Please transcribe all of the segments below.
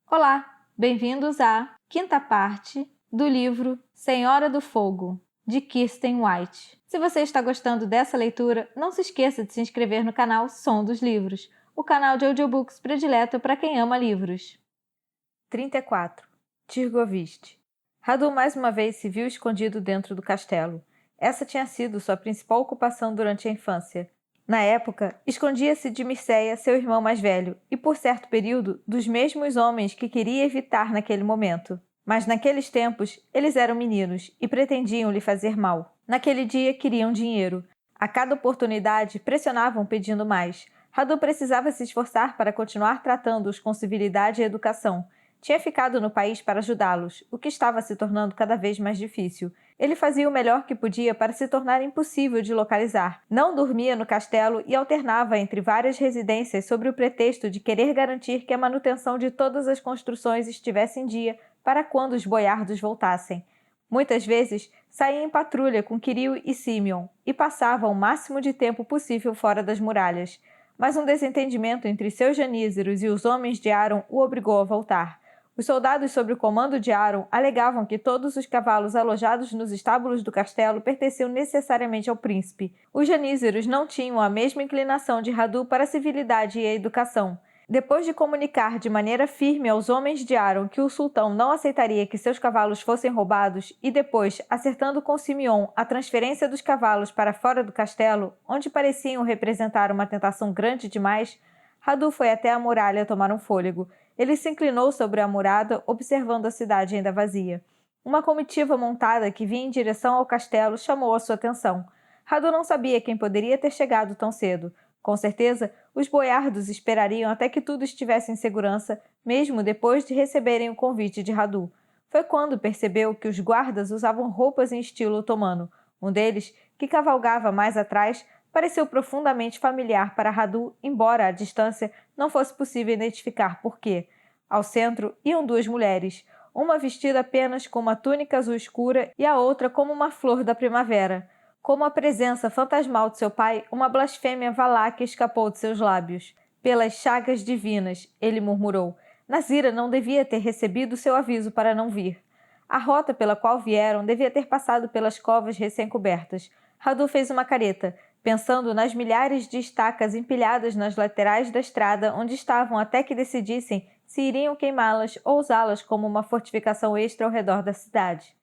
Olá, bem-vindos à quinta parte do livro Senhora do Fogo, de Kirsten White. Se você está gostando dessa leitura, não se esqueça de se inscrever no canal Som dos Livros, o canal de audiobooks predileto para quem ama livros. 34. Tirgovist. Radu mais uma vez se viu escondido dentro do castelo. Essa tinha sido sua principal ocupação durante a infância. Na época, escondia-se de Mircea, seu irmão mais velho, e por certo período, dos mesmos homens que queria evitar naquele momento. Mas naqueles tempos, eles eram meninos e pretendiam lhe fazer mal. Naquele dia, queriam dinheiro. A cada oportunidade, pressionavam pedindo mais. Radu precisava se esforçar para continuar tratando-os com civilidade e educação. Tinha ficado no país para ajudá-los, o que estava se tornando cada vez mais difícil. Ele fazia o melhor que podia para se tornar impossível de localizar. Não dormia no castelo e alternava entre várias residências sob o pretexto de querer garantir que a manutenção de todas as construções estivesse em dia para quando os boiardos voltassem. Muitas vezes, saía em patrulha com Kirill e Simeon e passava o máximo de tempo possível fora das muralhas. Mas um desentendimento entre seus janízeros e os homens de Aron o obrigou a voltar. Os soldados sob o comando de Aron alegavam que todos os cavalos alojados nos estábulos do castelo pertenciam necessariamente ao príncipe. Os janízeros não tinham a mesma inclinação de Radu para a civilidade e a educação. Depois de comunicar de maneira firme aos homens de Aron que o sultão não aceitaria que seus cavalos fossem roubados e depois, acertando com Simeon a transferência dos cavalos para fora do castelo, onde pareciam representar uma tentação grande demais, Radu foi até a muralha tomar um fôlego. Ele se inclinou sobre a murada, observando a cidade ainda vazia. Uma comitiva montada que vinha em direção ao castelo chamou a sua atenção. Radu não sabia quem poderia ter chegado tão cedo. Com certeza, os boiardos esperariam até que tudo estivesse em segurança, mesmo depois de receberem o convite de Radu. Foi quando percebeu que os guardas usavam roupas em estilo otomano. Um deles, que cavalgava mais atrás, pareceu profundamente familiar para Radu, embora à distância não fosse possível identificar por quê. Ao centro iam duas mulheres, uma vestida apenas com uma túnica azul escura e a outra como uma flor da primavera. Como a presença fantasmal de seu pai, uma blasfêmia valaque escapou de seus lábios. Pelas chagas divinas, ele murmurou. Nazira não devia ter recebido seu aviso para não vir. A rota pela qual vieram devia ter passado pelas covas recém-cobertas. Radu fez uma careta, pensando nas milhares de estacas empilhadas nas laterais da estrada onde estavam até que decidissem se iriam queimá-las ou usá-las como uma fortificação extra ao redor da cidade.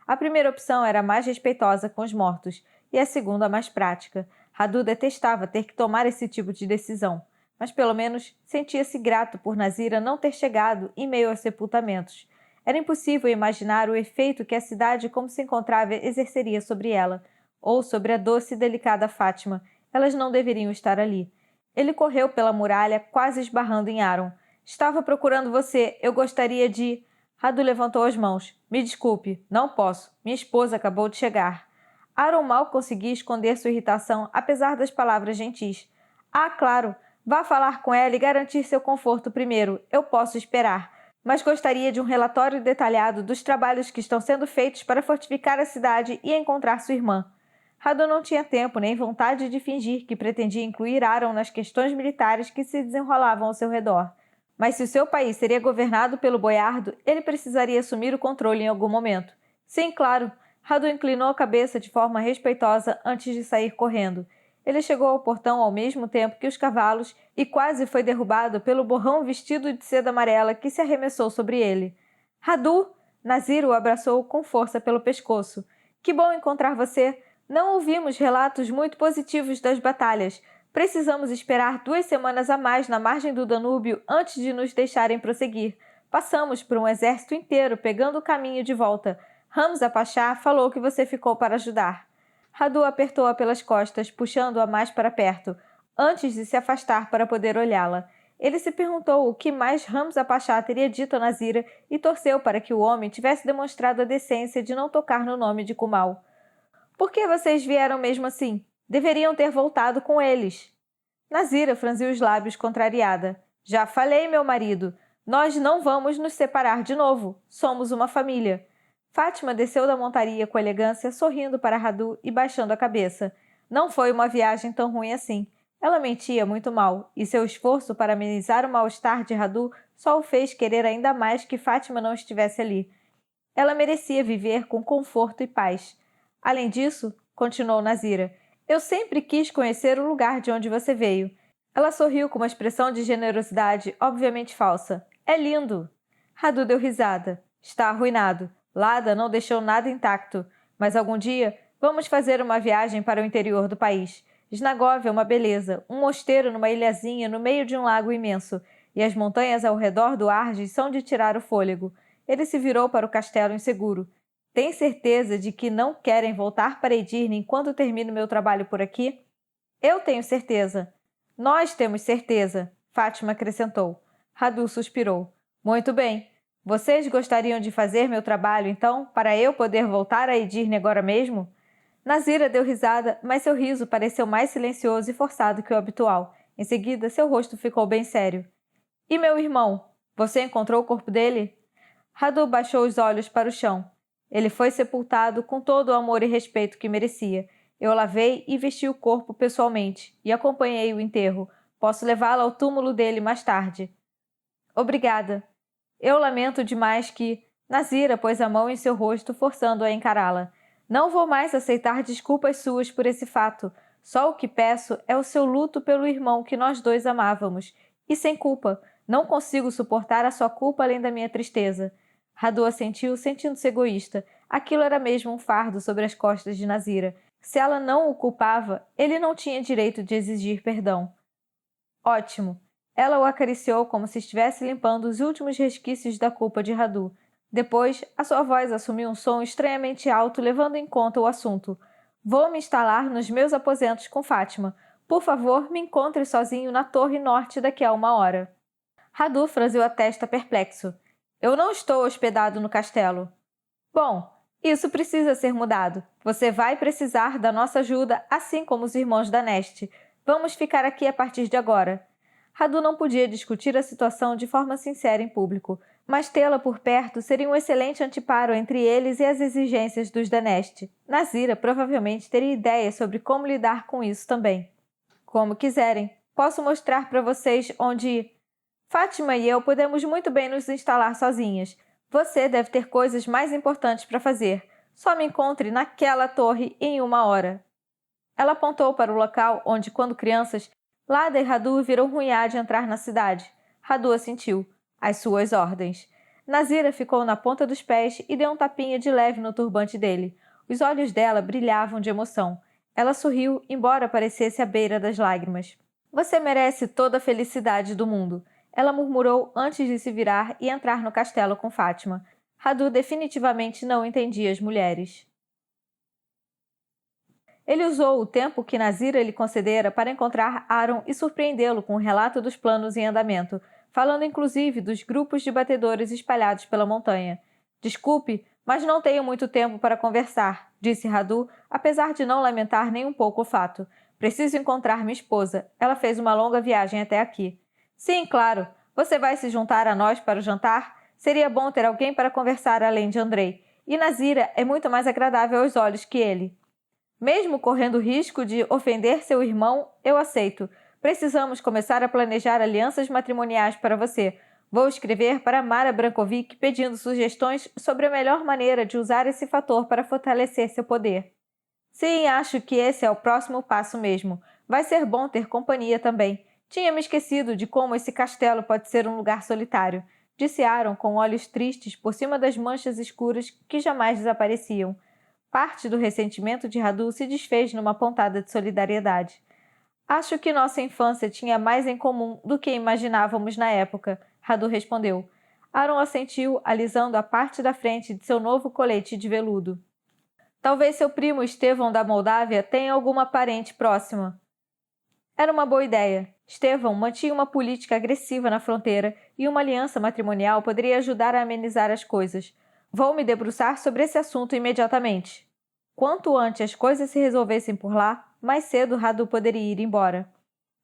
A primeira opção era a mais respeitosa com os mortos e a segunda a mais prática. Radu detestava ter que tomar esse tipo de decisão, mas pelo menos sentia-se grato por Nazira não ter chegado em meio aos sepultamentos. Era impossível imaginar o efeito que a cidade como se encontrava exerceria sobre ela, ou sobre a doce e delicada Fátima. Elas não deveriam estar ali. Ele correu pela muralha, quase esbarrando em Aron. Estava procurando você. Eu gostaria de... Radu levantou as mãos. Me desculpe, não posso. Minha esposa acabou de chegar. Aron mal conseguia esconder sua irritação, apesar das palavras gentis. Ah, claro. Vá falar com ela e garantir seu conforto primeiro. Eu posso esperar. Mas gostaria de um relatório detalhado dos trabalhos que estão sendo feitos para fortificar a cidade e encontrar sua irmã. Radu não tinha tempo nem vontade de fingir que pretendia incluir Aron nas questões militares que se desenrolavam ao seu redor. Mas se o seu país seria governado pelo boiardo, ele precisaria assumir o controle em algum momento. Sim, claro. Radu inclinou a cabeça de forma respeitosa antes de sair correndo. Ele chegou ao portão ao mesmo tempo que os cavalos e quase foi derrubado pelo borrão vestido de seda amarela que se arremessou sobre ele. Radu! Nazira o abraçou com força pelo pescoço. Que bom encontrar você! Não ouvimos relatos muito positivos das batalhas. Precisamos esperar 2 semanas a mais na margem do Danúbio antes de nos deixarem prosseguir. Passamos por um exército inteiro pegando o caminho de volta. Hamza Pachá falou que você ficou para ajudar. Radu apertou-a pelas costas, puxando-a mais para perto, antes de se afastar para poder olhá-la. Ele se perguntou o que mais Hamza Pachá teria dito a Nazira e torceu para que o homem tivesse demonstrado a decência de não tocar no nome de Kumal. Por que vocês vieram mesmo assim? Deveriam ter voltado com eles. Nazira franziu os lábios contrariada. Já falei, meu marido. Nós não vamos nos separar de novo. Somos uma família. Fátima desceu da montaria com elegância, sorrindo para Radu e baixando a cabeça. Não foi uma viagem tão ruim assim. Ela mentia muito mal, e seu esforço para amenizar o mal-estar de Radu só o fez querer ainda mais que Fátima não estivesse ali. Ela merecia viver com conforto e paz. Além disso, continuou Nazira, eu sempre quis conhecer o lugar de onde você veio. Ela sorriu com uma expressão de generosidade obviamente falsa. É lindo! Radu deu risada. Está arruinado. Lada não deixou nada intacto. Mas algum dia, vamos fazer uma viagem para o interior do país. Snagov é uma beleza, um mosteiro numa ilhazinha no meio de um lago imenso, e as montanhas ao redor do Arges são de tirar o fôlego. Ele se virou para o castelo inseguro. Tem certeza de que não querem voltar para Edirne enquanto termino meu trabalho por aqui? Eu tenho certeza. Nós temos certeza, Fátima acrescentou. Radu suspirou. Muito bem. Vocês gostariam de fazer meu trabalho, então, para eu poder voltar a Edirne agora mesmo? Nazira deu risada, mas seu riso pareceu mais silencioso e forçado que o habitual. Em seguida, seu rosto ficou bem sério. E meu irmão? Você encontrou o corpo dele? Radu baixou os olhos para o chão. Ele foi sepultado com todo o amor e respeito que merecia. Eu lavei e vesti o corpo pessoalmente e acompanhei o enterro. Posso levá-lo ao túmulo dele mais tarde. Obrigada. Eu lamento demais que... Nazira pôs a mão em seu rosto, forçando-a a encará-la. Não vou mais aceitar desculpas suas por esse fato. Só o que peço é o seu luto pelo irmão que nós dois amávamos. E sem culpa. Não consigo suportar a sua culpa além da minha tristeza. Radu assentiu, sentindo-se egoísta. Aquilo era mesmo um fardo sobre as costas de Nazira. Se ela não o culpava, ele não tinha direito de exigir perdão. Ótimo. Ela o acariciou como se estivesse limpando os últimos resquícios da culpa de Radu. Depois, a sua voz assumiu um som estranhamente alto, levando em conta o assunto. Vou me instalar nos meus aposentos com Fátima. Por favor, me encontre sozinho na torre norte daqui a 1 hora. Radu franziu a testa perplexo. Eu não estou hospedado no castelo. Bom, isso precisa ser mudado. Você vai precisar da nossa ajuda, assim como os irmãos da Neste. Vamos ficar aqui a partir de agora. Radu não podia discutir a situação de forma sincera em público, mas tê-la por perto seria um excelente anteparo entre eles e as exigências dos da Neste. Nazira provavelmente teria ideias sobre como lidar com isso também. Como quiserem. Posso mostrar para vocês onde... Fátima e eu podemos muito bem nos instalar sozinhas. Você deve ter coisas mais importantes para fazer. Só me encontre naquela torre em 1 hora. Ela apontou para o local onde, quando crianças, Lada e Radu viram Hunhad entrar na cidade. Radu assentiu. Às suas ordens. Nazira ficou na ponta dos pés e deu um tapinha de leve no turbante dele. Os olhos dela brilhavam de emoção. Ela sorriu, embora parecesse à beira das lágrimas. Você merece toda a felicidade do mundo. Ela murmurou antes de se virar e entrar no castelo com Fátima. Radu definitivamente não entendia as mulheres. Ele usou o tempo que Nazira lhe concedera para encontrar Aaron e surpreendê-lo com o relato dos planos em andamento, falando inclusive dos grupos de batedores espalhados pela montanha. Desculpe, mas não tenho muito tempo para conversar, disse Radu, apesar de não lamentar nem um pouco o fato. Preciso encontrar minha esposa. Ela fez uma longa viagem até aqui. Sim, claro. Você vai se juntar a nós para o jantar? Seria bom ter alguém para conversar além de Andrei. E Nazira é muito mais agradável aos olhos que ele. Mesmo correndo o risco de ofender seu irmão, eu aceito. Precisamos começar a planejar alianças matrimoniais para você. Vou escrever para Mara Brankovic pedindo sugestões sobre a melhor maneira de usar esse fator para fortalecer seu poder. Sim, acho que esse é o próximo passo mesmo. Vai ser bom ter companhia também. Tinha me esquecido de como esse castelo pode ser um lugar solitário, disse Aaron com olhos tristes por cima das manchas escuras que jamais desapareciam. Parte do ressentimento de Radu se desfez numa pontada de solidariedade. Acho que nossa infância tinha mais em comum do que imaginávamos na época, Radu respondeu. Aaron assentiu, alisando a parte da frente de seu novo colete de veludo. Talvez seu primo Estevão da Moldávia tenha alguma parente próxima. Era uma boa ideia. Estevão mantinha uma política agressiva na fronteira e uma aliança matrimonial poderia ajudar a amenizar as coisas. Vou me debruçar sobre esse assunto imediatamente. Quanto antes as coisas se resolvessem por lá, mais cedo Radu poderia ir embora.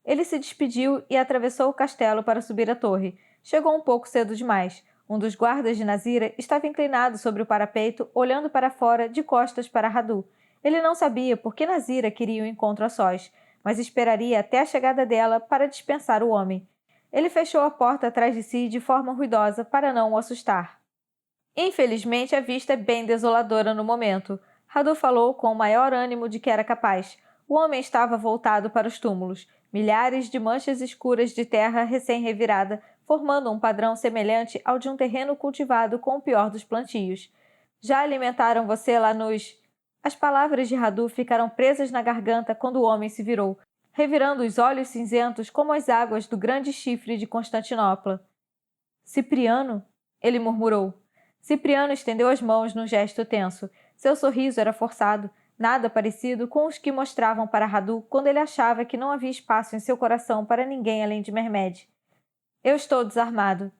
Ele se despediu e atravessou o castelo para subir a torre. Chegou um pouco cedo demais. Um dos guardas de Nazira estava inclinado sobre o parapeito, olhando para fora, de costas para Radu. Ele não sabia por que Nazira queria um encontro a sós, mas esperaria até a chegada dela para dispensar o homem. Ele fechou a porta atrás de si de forma ruidosa para não o assustar. Infelizmente, a vista é bem desoladora no momento. Radu falou com o maior ânimo de que era capaz. O homem estava voltado para os túmulos, milhares de manchas escuras de terra recém-revirada, formando um padrão semelhante ao de um terreno cultivado com o pior dos plantios. Já alimentaram você lá nos... As palavras de Radu ficaram presas na garganta quando o homem se virou, revirando os olhos cinzentos como as águas do grande chifre de Constantinopla. Cipriano? Ele murmurou. Cipriano estendeu as mãos num gesto tenso. Seu sorriso era forçado, nada parecido com os que mostravam para Radu quando ele achava que não havia espaço em seu coração para ninguém além de Mermed. Eu estou desarmado.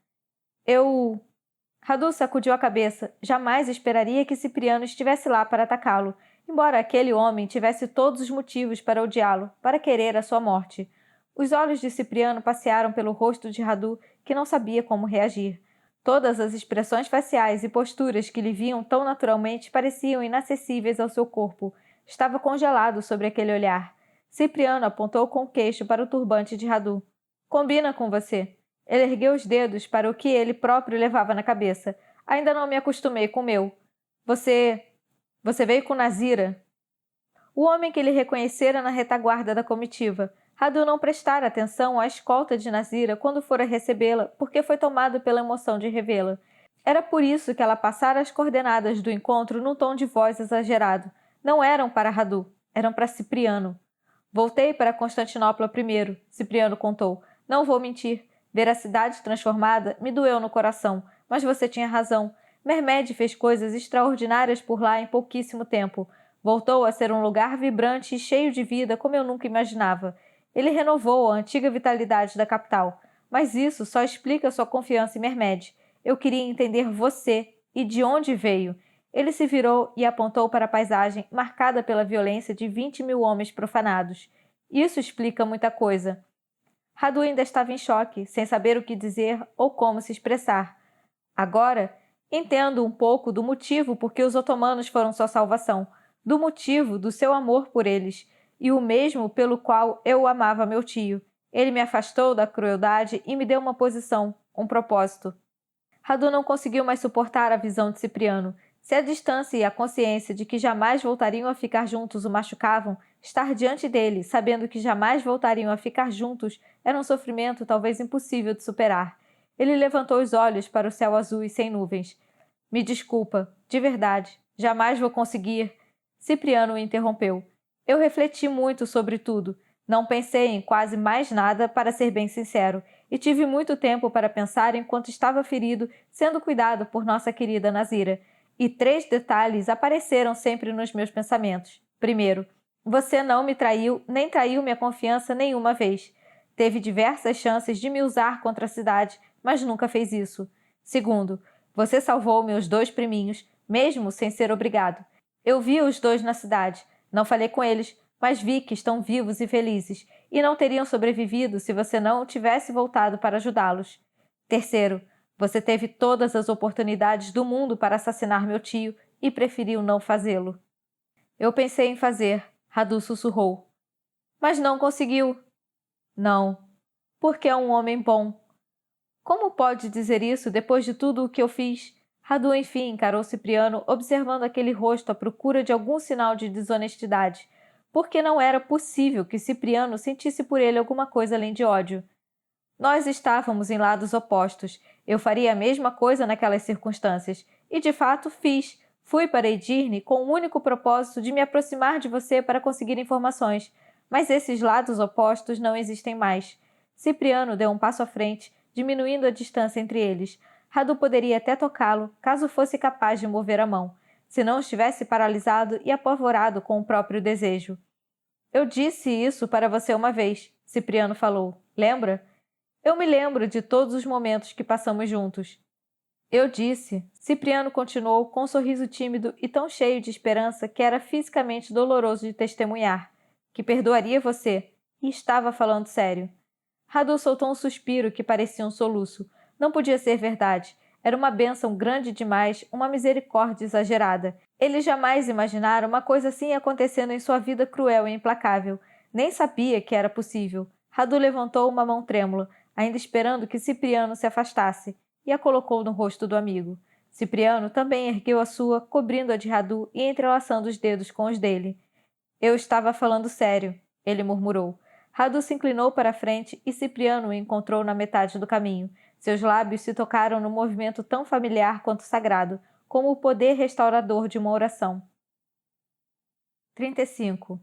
Radu sacudiu a cabeça. Jamais esperaria que Cipriano estivesse lá para atacá-lo, embora aquele homem tivesse todos os motivos para odiá-lo, para querer a sua morte. Os olhos de Cipriano passearam pelo rosto de Radu, que não sabia como reagir. Todas as expressões faciais e posturas que lhe vinham tão naturalmente pareciam inacessíveis ao seu corpo. Estava congelado sobre aquele olhar. Cipriano apontou com o queixo para o turbante de Radu. Combina com você. Ele ergueu os dedos para o que ele próprio levava na cabeça. Ainda não me acostumei com o meu. Você veio com Nazira? O homem que ele reconhecera na retaguarda da comitiva. Radu não prestara atenção à escolta de Nazira quando fora recebê-la, porque foi tomado pela emoção de revê-la. Era por isso que ela passara as coordenadas do encontro num tom de voz exagerado. Não eram para Radu, eram para Cipriano. Voltei para Constantinopla primeiro, Cipriano contou. Não vou mentir. Ver a cidade transformada me doeu no coração, mas você tinha razão. Mermed fez coisas extraordinárias por lá em pouquíssimo tempo. Voltou a ser um lugar vibrante e cheio de vida como eu nunca imaginava. Ele renovou a antiga vitalidade da capital. Mas isso só explica sua confiança em Mermed. Eu queria entender você e de onde veio. Ele se virou e apontou para a paisagem marcada pela violência de 20.000 homens profanados. Isso explica muita coisa. Radu ainda estava em choque, sem saber o que dizer ou como se expressar. Agora, entendo um pouco do motivo por que os otomanos foram sua salvação, do motivo do seu amor por eles, e o mesmo pelo qual eu amava meu tio. Ele me afastou da crueldade e me deu uma posição, um propósito. Radu não conseguiu mais suportar a visão de Cipriano. Se a distância e a consciência de que jamais voltariam a ficar juntos o machucavam, estar diante dele, sabendo que jamais voltariam a ficar juntos, era um sofrimento talvez impossível de superar. Ele levantou os olhos para o céu azul e sem nuvens. Me desculpa, de verdade, jamais vou conseguir. Cipriano o interrompeu. Eu refleti muito sobre tudo. Não pensei em quase mais nada, para ser bem sincero, e tive muito tempo para pensar enquanto estava ferido, sendo cuidado por nossa querida Nazira. E 3 detalhes apareceram sempre nos meus pensamentos. Primeiro, você não me traiu, nem traiu minha confiança nenhuma vez. Teve diversas chances de me usar contra a cidade, mas nunca fez isso. Segundo, você salvou meus 2 priminhos, mesmo sem ser obrigado. Eu vi os 2 na cidade. Não falei com eles, mas vi que estão vivos e felizes, e não teriam sobrevivido se você não tivesse voltado para ajudá-los. Terceiro, você teve todas as oportunidades do mundo para assassinar meu tio e preferiu não fazê-lo. Eu pensei em fazer, Radu sussurrou. Mas não conseguiu. Não, porque é um homem bom. Como pode dizer isso depois de tudo o que eu fiz? Radu enfim encarou Cipriano, observando aquele rosto à procura de algum sinal de desonestidade, porque não era possível que Cipriano sentisse por ele alguma coisa além de ódio. Nós estávamos em lados opostos. Eu faria a mesma coisa naquelas circunstâncias. E, de fato, fiz. Fui para Edirne com o único propósito de me aproximar de você para conseguir informações. Mas esses lados opostos não existem mais. Cipriano deu um passo à frente, diminuindo a distância entre eles. Radu poderia até tocá-lo, caso fosse capaz de mover a mão, se não estivesse paralisado e apavorado com o próprio desejo. Eu disse isso para você uma vez, Cipriano falou. Lembra? Eu me lembro de todos os momentos que passamos juntos. Eu disse, Cipriano continuou com um sorriso tímido e tão cheio de esperança que era fisicamente doloroso de testemunhar, que perdoaria você, e estava falando sério. Radu soltou um suspiro que parecia um soluço. Não podia ser verdade. Era uma bênção grande demais, uma misericórdia exagerada. Ele jamais imaginara uma coisa assim acontecendo em sua vida cruel e implacável. Nem sabia que era possível. Radu levantou uma mão trêmula, ainda esperando que Cipriano se afastasse, e a colocou no rosto do amigo. Cipriano também ergueu a sua, cobrindo-a de Radu e entrelaçando os dedos com os dele. Eu estava falando sério, ele murmurou. Radu se inclinou para a frente e Cipriano o encontrou na metade do caminho. Seus lábios se tocaram num movimento tão familiar quanto sagrado, como o poder restaurador de uma oração. 35.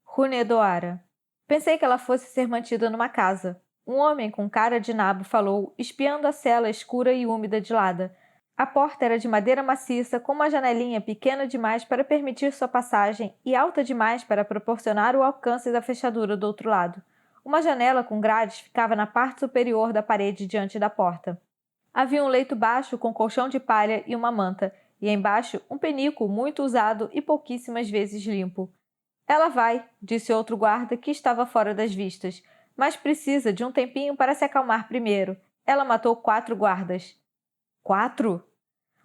Runedoara. Pensei que ela fosse ser mantida numa casa. Um homem com cara de nabo falou, espiando a cela escura e úmida de Lada. A porta era de madeira maciça, com uma janelinha pequena demais para permitir sua passagem e alta demais para proporcionar o alcance da fechadura do outro lado. Uma janela com grades ficava na parte superior da parede diante da porta. Havia um leito baixo com colchão de palha e uma manta, e embaixo um penico muito usado e pouquíssimas vezes limpo. Ela vai, disse outro guarda que estava fora das vistas, mas precisa de um tempinho para se acalmar primeiro. Ela matou 4 guardas. 4?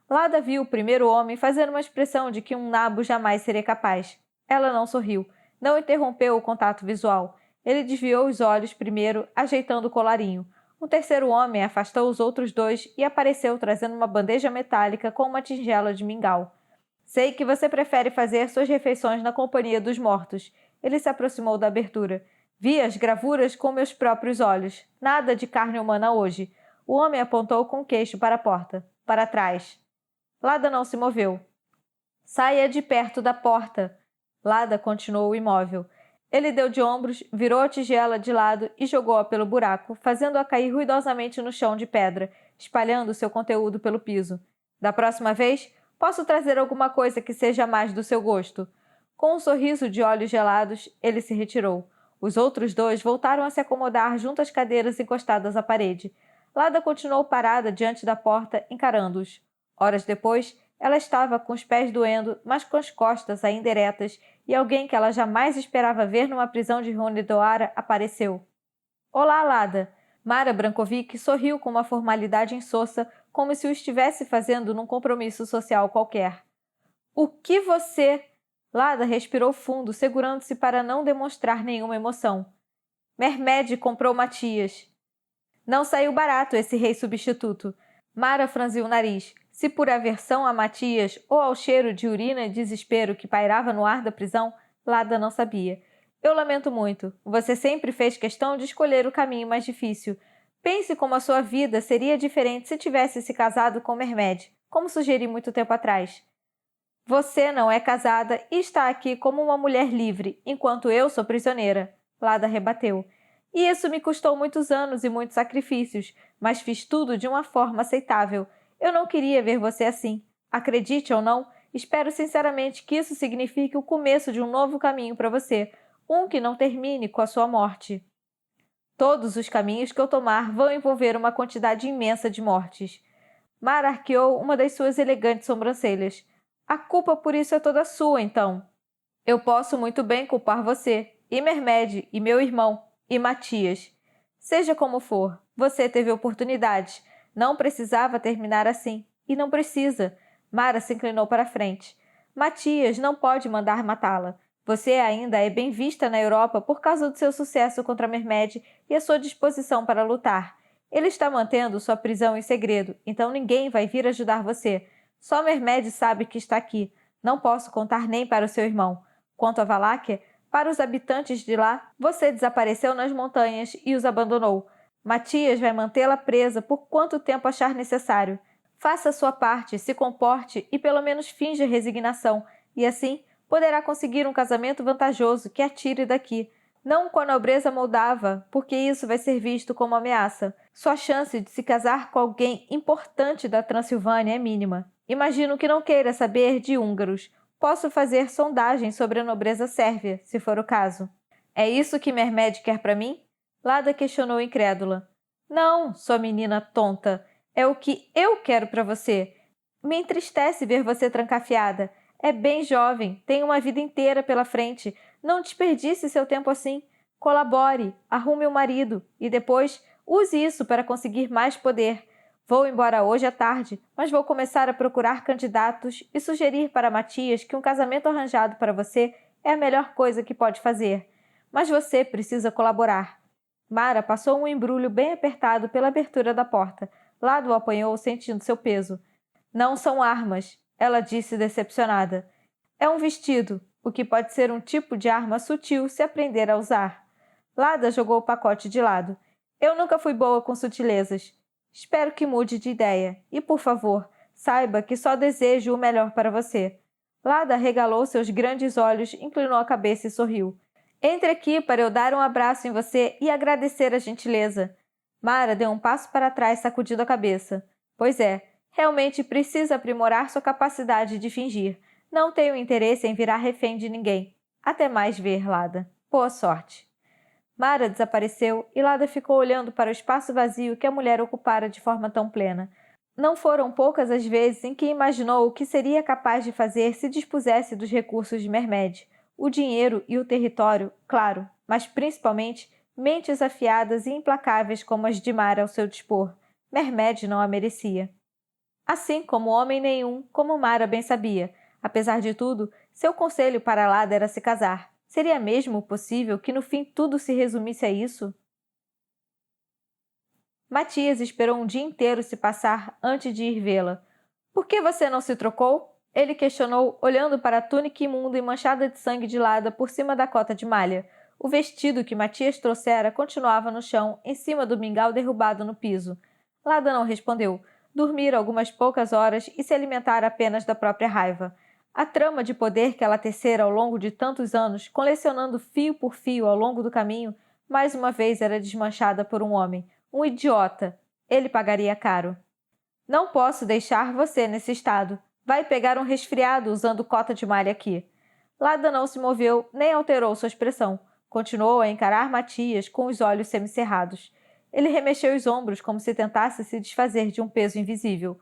Lada viu o primeiro homem fazer uma expressão de que um nabo jamais seria capaz. Ela não sorriu, não interrompeu o contato visual. Ele desviou os olhos primeiro, ajeitando o colarinho. Um terceiro homem afastou os outros 2 e apareceu trazendo uma bandeja metálica com uma tigela de mingau. Sei que você prefere fazer suas refeições na companhia dos mortos. Ele se aproximou da abertura. Vi as gravuras com meus próprios olhos. Nada de carne humana hoje. O homem apontou com o queixo para a porta. Para trás. Lada não se moveu. Saia de perto da porta. Lada continuou imóvel. Ele deu de ombros, virou a tigela de lado e jogou-a pelo buraco, fazendo-a cair ruidosamente no chão de pedra, espalhando seu conteúdo pelo piso. Da próxima vez, posso trazer alguma coisa que seja mais do seu gosto. Com um sorriso de olhos gelados, ele se retirou. Os outros 2 voltaram a se acomodar junto às cadeiras encostadas à parede. Lada continuou parada diante da porta, encarando-os. Horas depois, ela estava com os pés doendo, mas com as costas ainda eretas, e alguém que ela jamais esperava ver numa prisão de Runedoara apareceu. Olá, Lada! Mara Brankovic sorriu com uma formalidade insossa, como se o estivesse fazendo num compromisso social qualquer. O que você... Lada respirou fundo, segurando-se para não demonstrar nenhuma emoção. Mermed comprou Matias. Não saiu barato esse rei substituto. Mara franziu o nariz. Se por aversão a Matias ou ao cheiro de urina e desespero que pairava no ar da prisão, Lada não sabia. Eu lamento muito. Você sempre fez questão de escolher o caminho mais difícil. Pense como a sua vida seria diferente se tivesse se casado com Mermed, como sugeri muito tempo atrás. Você não é casada e está aqui como uma mulher livre, enquanto eu sou prisioneira, Lada rebateu. E isso me custou muitos anos e muitos sacrifícios, mas fiz tudo de uma forma aceitável. Eu não queria ver você assim. Acredite ou não, espero sinceramente que isso signifique o começo de um novo caminho para você, um que não termine com a sua morte. Todos os caminhos que eu tomar vão envolver uma quantidade imensa de mortes. Mara arqueou uma das suas elegantes sobrancelhas. A culpa por isso é toda sua, então. Eu posso muito bem culpar você, e Mermed, e meu irmão, e Matias. Seja como for, você teve oportunidades. Não precisava terminar assim. E não precisa. Mara se inclinou para a frente. Matias não pode mandar matá-la. Você ainda é bem vista na Europa por causa do seu sucesso contra Mermed e a sua disposição para lutar. Ele está mantendo sua prisão em segredo, então ninguém vai vir ajudar você. Só Mermed sabe que está aqui. Não posso contar nem para o seu irmão. Quanto a Valáquia, para os habitantes de lá, você desapareceu nas montanhas e os abandonou. Matias vai mantê-la presa por quanto tempo achar necessário. Faça a sua parte, se comporte e pelo menos finja resignação, e assim poderá conseguir um casamento vantajoso que a tire daqui. Não com a nobreza moldava, porque isso vai ser visto como ameaça. Sua chance de se casar com alguém importante da Transilvânia é mínima. Imagino que não queira saber de húngaros. Posso fazer sondagens sobre a nobreza sérvia, se for o caso. É isso que Mermed quer para mim? Lada questionou incrédula. Não, sua menina tonta. É o que eu quero para você. Me entristece ver você trancafiada. É bem jovem, tem uma vida inteira pela frente. Não desperdice seu tempo assim. Colabore, arrume um marido e depois use isso para conseguir mais poder. Vou embora hoje à tarde, mas vou começar a procurar candidatos e sugerir para Matias que um casamento arranjado para você é a melhor coisa que pode fazer. Mas você precisa colaborar. Mara passou um embrulho bem apertado pela abertura da porta. Lada o apanhou, sentindo seu peso. Não são armas, ela disse decepcionada. É um vestido, o que pode ser um tipo de arma sutil se aprender a usar. Lada jogou o pacote de lado. Eu nunca fui boa com sutilezas. Espero que mude de ideia. E, por favor, saiba que só desejo o melhor para você. Lada regalou seus grandes olhos, inclinou a cabeça e sorriu. Entre aqui para eu dar um abraço em você e agradecer a gentileza. Mara deu um passo para trás, sacudindo a cabeça. Pois é, realmente precisa aprimorar sua capacidade de fingir. Não tenho interesse em virar refém de ninguém. Até mais ver, Lada. Boa sorte. Mara desapareceu e Lada ficou olhando para o espaço vazio que a mulher ocupara de forma tão plena. Não foram poucas as vezes em que imaginou o que seria capaz de fazer se dispusesse dos recursos de Mermed. O dinheiro e o território, claro, mas principalmente mentes afiadas e implacáveis como as de Mara ao seu dispor. Mermed não a merecia. Assim como homem nenhum, como Mara bem sabia. Apesar de tudo, seu conselho para Lada era se casar. Seria mesmo possível que no fim tudo se resumisse a isso? Matias esperou um dia inteiro se passar antes de ir vê-la. Por que você não se trocou? Ele questionou, olhando para a túnica imunda e manchada de sangue de Lada por cima da cota de malha. O vestido que Matias trouxera continuava no chão, em cima do mingau derrubado no piso. Lada não respondeu. Dormira algumas poucas horas e se alimentara apenas da própria raiva. A trama de poder que ela tecera ao longo de tantos anos, colecionando fio por fio ao longo do caminho, mais uma vez era desmanchada por um homem. Um idiota. Ele pagaria caro. Não posso deixar você nesse estado. Vai pegar um resfriado usando cota de malha aqui. Lada não se moveu, nem alterou sua expressão. Continuou a encarar Matias com os olhos semicerrados. Ele remexeu os ombros como se tentasse se desfazer de um peso invisível.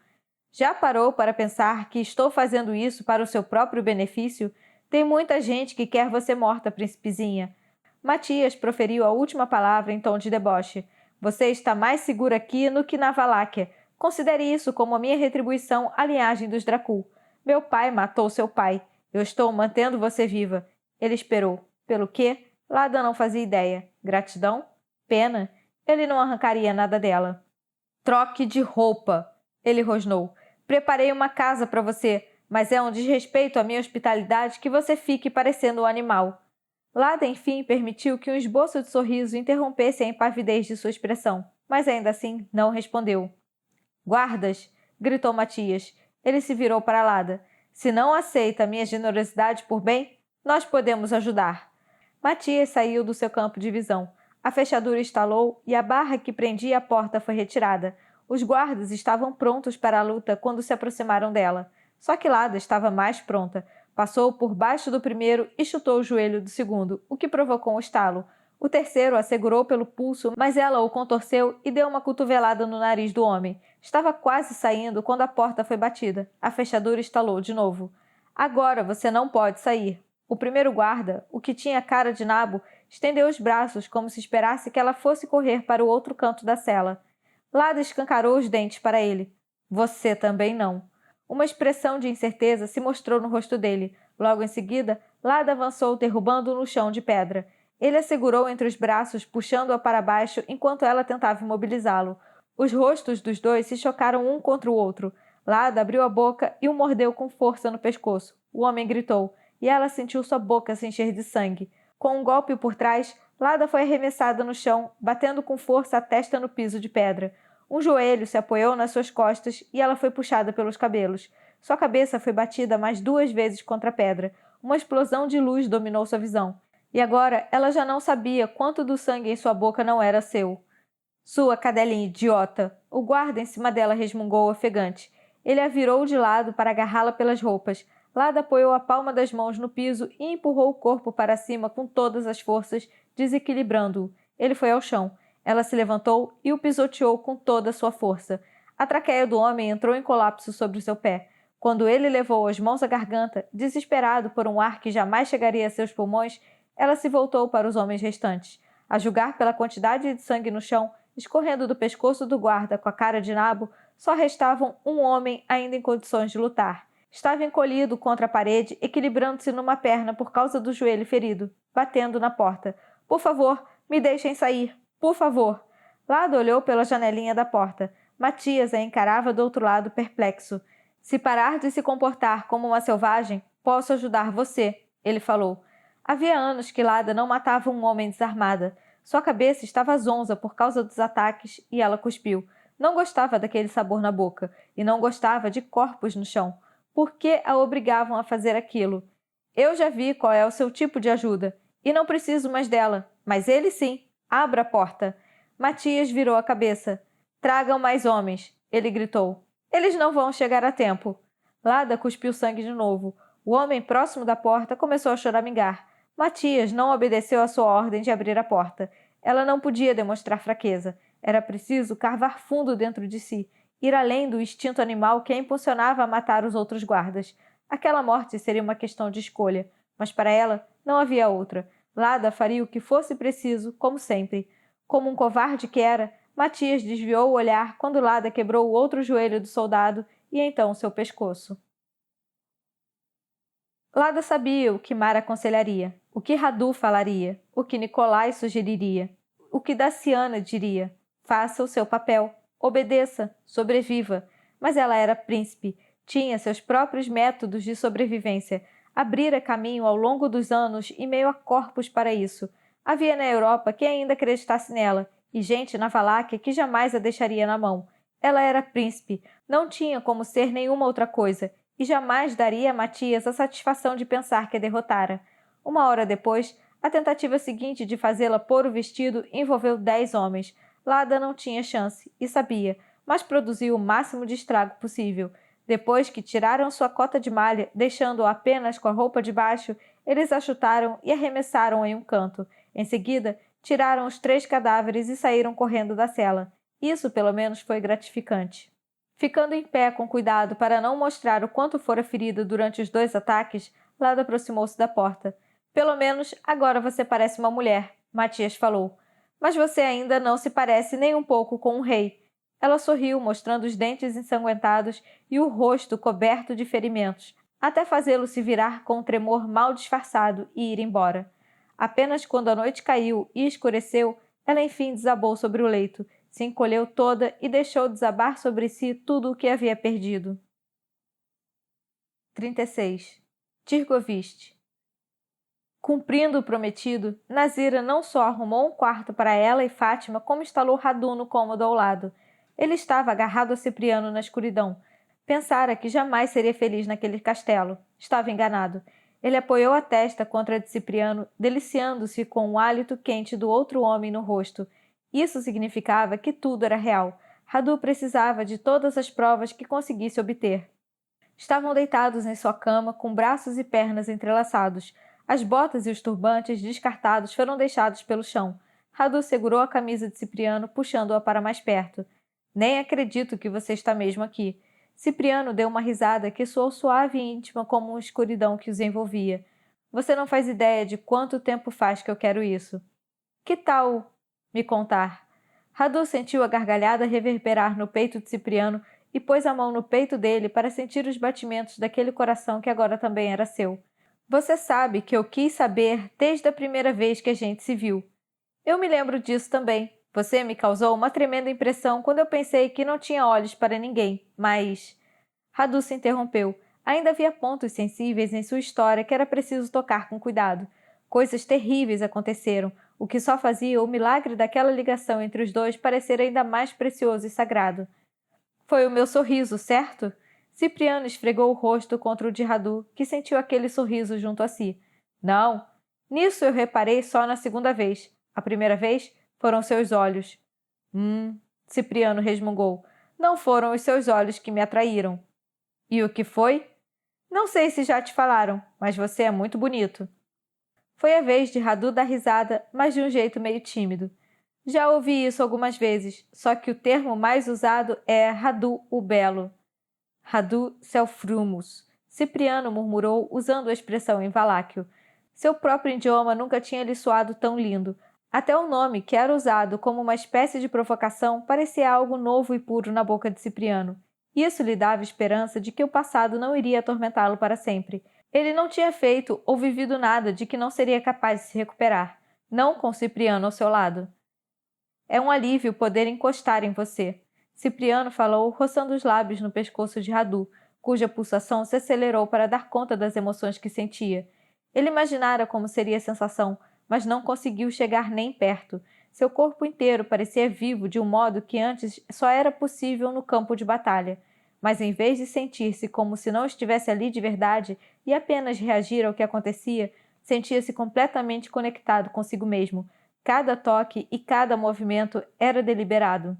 Já parou para pensar que estou fazendo isso para o seu próprio benefício? Tem muita gente que quer você morta, príncipezinha. Matias proferiu a última palavra em tom de deboche. Você está mais seguro aqui no que na Valáquia. Considere isso como a minha retribuição à linhagem dos Dracul. Meu pai matou seu pai. Eu estou mantendo você viva. Ele esperou. Pelo quê? Lada não fazia ideia. Gratidão? Pena? Ele não arrancaria nada dela. Troque de roupa. Ele rosnou. Preparei uma casa para você, mas é um desrespeito à minha hospitalidade que você fique parecendo um animal. Lada, enfim, permitiu que um esboço de sorriso interrompesse a impavidez de sua expressão, mas ainda assim não respondeu. Guardas! Gritou Matias. Ele se virou para Lada. Se não aceita a minha generosidade por bem, nós podemos ajudar. Matias saiu do seu campo de visão. A fechadura estalou e a barra que prendia a porta foi retirada. Os guardas estavam prontos para a luta quando se aproximaram dela. Só que Lada estava mais pronta. Passou por baixo do primeiro e chutou o joelho do segundo, o que provocou um estalo. O terceiro a segurou pelo pulso, mas ela o contorceu e deu uma cotovelada no nariz do homem. Estava quase saindo quando a porta foi batida. A fechadura estalou de novo. Agora você não pode sair. O primeiro guarda, o que tinha cara de nabo, estendeu os braços como se esperasse que ela fosse correr para o outro canto da cela. Lada escancarou os dentes para ele. Você também não. Uma expressão de incerteza se mostrou no rosto dele. Logo em seguida, Lada avançou, derrubando-o no chão de pedra. Ele a segurou entre os braços, puxando-a para baixo enquanto ela tentava imobilizá-lo. Os rostos dos dois se chocaram um contra o outro. Lada abriu a boca e o mordeu com força no pescoço. O homem gritou, e ela sentiu sua boca se encher de sangue. Com um golpe por trás, Lada foi arremessada no chão, batendo com força a testa no piso de pedra. Um joelho se apoiou nas suas costas e ela foi puxada pelos cabelos. Sua cabeça foi batida mais 2 vezes contra a pedra. Uma explosão de luz dominou sua visão. E agora ela já não sabia quanto do sangue em sua boca não era seu. Sua cadelinha idiota! O guarda em cima dela resmungou ofegante. Ele a virou de lado para agarrá-la pelas roupas. Lada apoiou a palma das mãos no piso e empurrou o corpo para cima com todas as forças, desequilibrando-o. Ele foi ao chão. Ela se levantou e o pisoteou com toda a sua força. A traqueia do homem entrou em colapso sobre o seu pé. Quando ele levou as mãos à garganta, desesperado por um ar que jamais chegaria a seus pulmões, ela se voltou para os homens restantes. A julgar pela quantidade de sangue no chão, escorrendo do pescoço do guarda com a cara de nabo, só restavam um homem ainda em condições de lutar. Estava encolhido contra a parede, equilibrando-se numa perna por causa do joelho ferido, batendo na porta. Por favor, me deixem sair. Por favor. Lada olhou pela janelinha da porta. Matias a encarava do outro lado perplexo. Se parar de se comportar como uma selvagem, posso ajudar você, ele falou. Havia anos que Lada não matava um homem desarmada. Sua cabeça estava zonza por causa dos ataques e ela cuspiu. Não gostava daquele sabor na boca e não gostava de corpos no chão. Por que a obrigavam a fazer aquilo? Eu já vi qual é o seu tipo de ajuda e não preciso mais dela, mas ele sim. Abra a porta. Matias virou a cabeça. Tragam mais homens, ele gritou. Eles não vão chegar a tempo. Lada cuspiu sangue de novo. O homem próximo da porta começou a choramingar. Matias não obedeceu à sua ordem de abrir a porta. Ela não podia demonstrar fraqueza. Era preciso cavar fundo dentro de si, ir além do instinto animal que a impulsionava a matar os outros guardas. Aquela morte seria uma questão de escolha, mas para ela não havia outra. Lada faria o que fosse preciso, como sempre. Como um covarde que era, Matias desviou o olhar quando Lada quebrou o outro joelho do soldado e então seu pescoço. Lada sabia o que Mara aconselharia, o que Radu falaria, o que Nicolai sugeriria, o que Daciana diria. Faça o seu papel, obedeça, sobreviva. Mas ela era príncipe, tinha seus próprios métodos de sobrevivência, abrira caminho ao longo dos anos e meio a corpos para isso. Havia na Europa quem ainda acreditasse nela, e gente na Valáquia que jamais a deixaria na mão. Ela era príncipe, não tinha como ser nenhuma outra coisa, e jamais daria a Matias a satisfação de pensar que a derrotara. Uma hora depois, a tentativa seguinte de fazê-la pôr o vestido envolveu 10 homens. Lada não tinha chance, e sabia, mas produziu o máximo de estrago possível. Depois que tiraram sua cota de malha, deixando-o apenas com a roupa de baixo, eles a chutaram e arremessaram em um canto. Em seguida, tiraram os 3 cadáveres e saíram correndo da cela. Isso, pelo menos, foi gratificante. Ficando em pé com cuidado para não mostrar o quanto fora ferida durante os 2 ataques, Lada aproximou-se da porta. Pelo menos, agora você parece uma mulher, Matias falou. Mas você ainda não se parece nem um pouco com um rei. Ela sorriu, mostrando os dentes ensanguentados e o rosto coberto de ferimentos, até fazê-lo se virar com um tremor mal disfarçado e ir embora. Apenas quando a noite caiu e escureceu, ela enfim desabou sobre o leito, se encolheu toda e deixou desabar sobre si tudo o que havia perdido. 36. Tirgoviste. Cumprindo o prometido, Nazira não só arrumou um quarto para ela e Fátima, como instalou Radu no cômodo ao lado. Ele estava agarrado a Cipriano na escuridão. Pensara que jamais seria feliz naquele castelo. Estava enganado. Ele apoiou a testa contra a de Cipriano, deliciando-se com o hálito quente do outro homem no rosto. Isso significava que tudo era real. Radu precisava de todas as provas que conseguisse obter. Estavam deitados em sua cama, com braços e pernas entrelaçados. As botas e os turbantes descartados foram deixados pelo chão. Radu segurou a camisa de Cipriano, puxando-a para mais perto. Nem acredito que você está mesmo aqui. Cipriano deu uma risada que soou suave e íntima como uma escuridão que os envolvia. Você não faz ideia de quanto tempo faz que eu quero isso. Que tal me contar? Radu sentiu a gargalhada reverberar no peito de Cipriano e pôs a mão no peito dele para sentir os batimentos daquele coração que agora também era seu. Você sabe que eu quis saber desde a primeira vez que a gente se viu. Eu me lembro disso também. Você me causou uma tremenda impressão quando eu pensei que não tinha olhos para ninguém, mas... Radu se interrompeu. Ainda havia pontos sensíveis em sua história que era preciso tocar com cuidado. Coisas terríveis aconteceram, o que só fazia o milagre daquela ligação entre os dois parecer ainda mais precioso e sagrado. Foi o meu sorriso, certo? Cipriano esfregou o rosto contra o de Radu, que sentiu aquele sorriso junto a si. Não. Nisso eu reparei só na segunda vez. A primeira vez foram seus olhos. Cipriano resmungou. Não foram os seus olhos que me atraíram. E o que foi? Não sei se já te falaram, mas você é muito bonito. Foi a vez de Radu dar risada, mas de um jeito meio tímido. Já ouvi isso algumas vezes, só que o termo mais usado é Radu o Belo. Radu Selfrumus, Cipriano murmurou usando a expressão em valáquio. Seu próprio idioma nunca tinha lhe soado tão lindo. Até o nome, que era usado como uma espécie de provocação, parecia algo novo e puro na boca de Cipriano. Isso lhe dava esperança de que o passado não iria atormentá-lo para sempre. Ele não tinha feito ou vivido nada de que não seria capaz de se recuperar. não com Cipriano ao seu lado. É um alívio poder encostar em você. Cipriano falou, roçando os lábios no pescoço de Radu, cuja pulsação se acelerou para dar conta das emoções que sentia. Ele imaginara como seria a sensação, mas não conseguiu chegar nem perto. Seu corpo inteiro parecia vivo de um modo que antes só era possível no campo de batalha. Mas em vez de sentir-se como se não estivesse ali de verdade e apenas reagir ao que acontecia, sentia-se completamente conectado consigo mesmo. Cada toque e cada movimento era deliberado.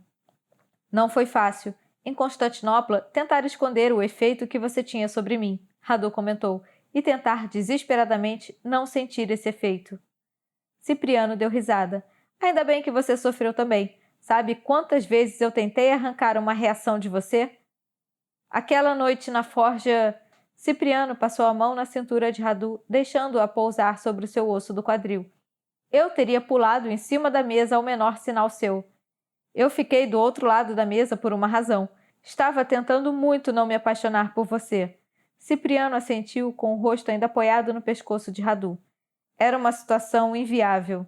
Não foi fácil, em Constantinopla, tentar esconder o efeito que você tinha sobre mim, Radu comentou, e tentar desesperadamente não sentir esse efeito. Cipriano deu risada. Ainda bem que você sofreu também. Sabe quantas vezes eu tentei arrancar uma reação de você? Aquela noite na forja... Cipriano passou a mão na cintura de Radu, deixando-a pousar sobre o seu osso do quadril. Eu teria pulado em cima da mesa ao menor sinal seu. Eu fiquei do outro lado da mesa por uma razão. Estava tentando muito não me apaixonar por você. Cipriano assentiu com o rosto ainda apoiado no pescoço de Radu. Era uma situação inviável.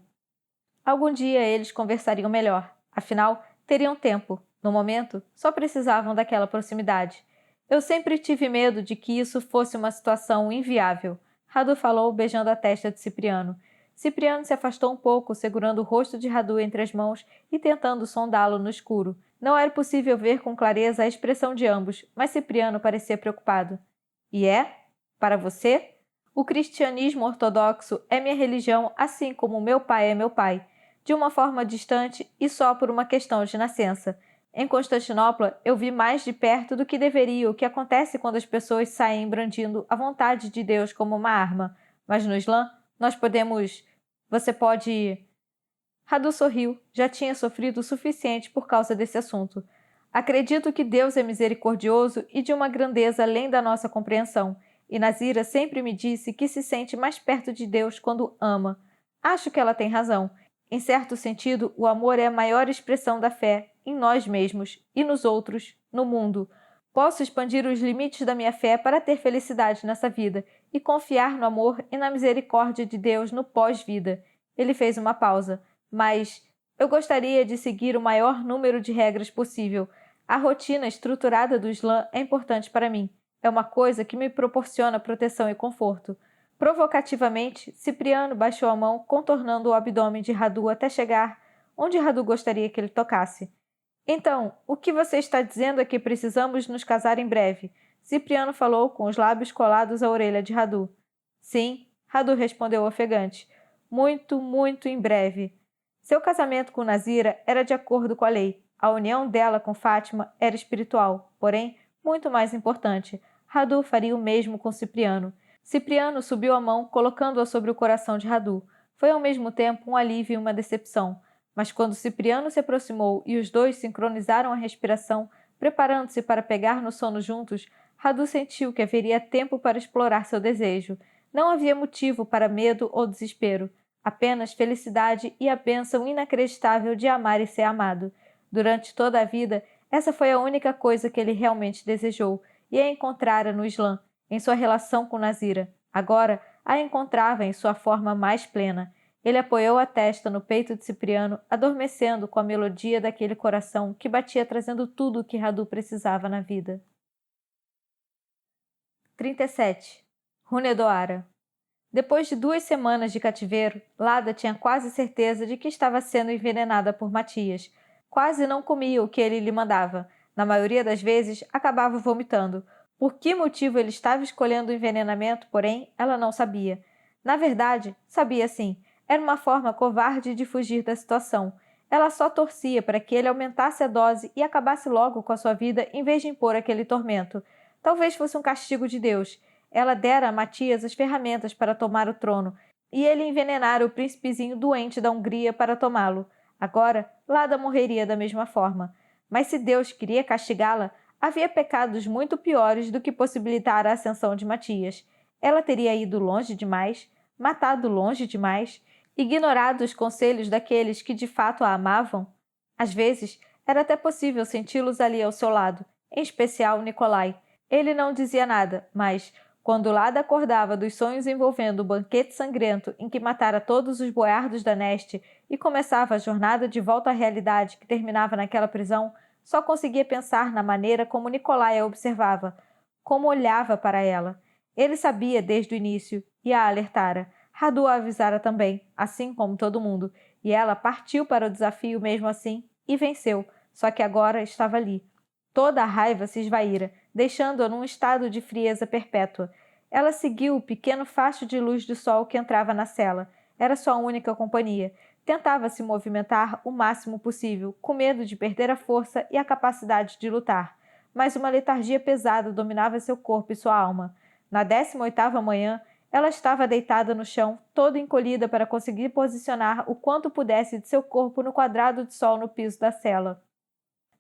Algum dia eles conversariam melhor. Afinal, teriam tempo. No momento, só precisavam daquela proximidade. Eu sempre tive medo de que isso fosse uma situação inviável. Radu falou, beijando a testa de Cipriano. Cipriano se afastou um pouco, segurando o rosto de Radu entre as mãos e tentando sondá-lo no escuro. Não era possível ver com clareza a expressão de ambos, mas Cipriano parecia preocupado. E é? Para você? O cristianismo ortodoxo é minha religião, assim como meu pai é meu pai, de uma forma distante e só por uma questão de nascença. Em Constantinopla, eu vi mais de perto do que deveria o que acontece quando as pessoas saem brandindo a vontade de Deus como uma arma. Mas no Islã, nós podemos... Você pode... Radu sorriu. Já tinha sofrido o suficiente por causa desse assunto. Acredito que Deus é misericordioso e de uma grandeza além da nossa compreensão. E Nazira sempre me disse que se sente mais perto de Deus quando ama. Acho que ela tem razão. Em certo sentido, o amor é a maior expressão da fé, em nós mesmos, e nos outros, no mundo. Posso expandir os limites da minha fé para ter felicidade nessa vida e confiar no amor e na misericórdia de Deus no pós-vida. Ele fez uma pausa. Mas eu gostaria de seguir o maior número de regras possível. A rotina estruturada do Islã é importante para mim. É uma coisa que me proporciona proteção e conforto. Provocativamente, Cipriano baixou a mão, contornando o abdômen de Radu até chegar onde Radu gostaria que ele tocasse. Então, o que você está dizendo é que precisamos nos casar em breve? Cipriano falou com os lábios colados à orelha de Radu. Sim, Radu respondeu ofegante. Muito, muito em breve. Seu casamento com Nazira era de acordo com a lei. A união dela com Fátima era espiritual, porém, muito mais importante. Radu faria o mesmo com Cipriano. Cipriano subiu a mão, colocando-a sobre o coração de Radu. Foi ao mesmo tempo um alívio e uma decepção. Mas quando Cipriano se aproximou e os dois sincronizaram a respiração, preparando-se para pegar no sono juntos, Radu sentiu que haveria tempo para explorar seu desejo. Não havia motivo para medo ou desespero. Apenas felicidade e a bênção inacreditável de amar e ser amado. Durante toda a vida, essa foi a única coisa que ele realmente desejou, e a encontrara no Islã, em sua relação com Nazira. Agora, a encontrava em sua forma mais plena. Ele apoiou a testa no peito de Cipriano, adormecendo com a melodia daquele coração que batia trazendo tudo o que Radu precisava na vida. 37. Hunedoara. Depois de 2 semanas de cativeiro, Lada tinha quase certeza de que estava sendo envenenada por Matias. Quase não comia o que ele lhe mandava. Na maioria das vezes, acabava vomitando. Por que motivo ele estava escolhendo o envenenamento, porém, ela não sabia. Na verdade, sabia sim. Era uma forma covarde de fugir da situação. Ela só torcia para que ele aumentasse a dose e acabasse logo com a sua vida em vez de impor aquele tormento. Talvez fosse um castigo de Deus. Ela dera a Matias as ferramentas para tomar o trono, e ele envenenara o príncipezinho doente da Hungria para tomá-lo. Agora, Lada morreria da mesma forma. Mas se Deus queria castigá-la, havia pecados muito piores do que possibilitar a ascensão de Matias. Ela teria ido longe demais, matado longe demais, ignorado os conselhos daqueles que de fato a amavam. Às vezes, era até possível senti-los ali ao seu lado, em especial Nikolai. Ele não dizia nada, mas... Quando Lada acordava dos sonhos envolvendo o banquete sangrento em que matara todos os boiardos da Neste e começava a jornada de volta à realidade que terminava naquela prisão, só conseguia pensar na maneira como Nikolai a observava, como olhava para ela. Ele sabia desde o início e a alertara. Radu a avisara também, assim como todo mundo, e ela partiu para o desafio mesmo assim e venceu, só que agora estava ali. Toda a raiva se esvaíra, deixando-a num estado de frieza perpétua. Ela seguiu o pequeno facho de luz do sol que entrava na cela. Era sua única companhia. Tentava se movimentar o máximo possível, com medo de perder a força e a capacidade de lutar. Mas uma letargia pesada dominava seu corpo e sua alma. Na 18ª manhã, ela estava deitada no chão, toda encolhida para conseguir posicionar o quanto pudesse de seu corpo no quadrado de sol no piso da cela.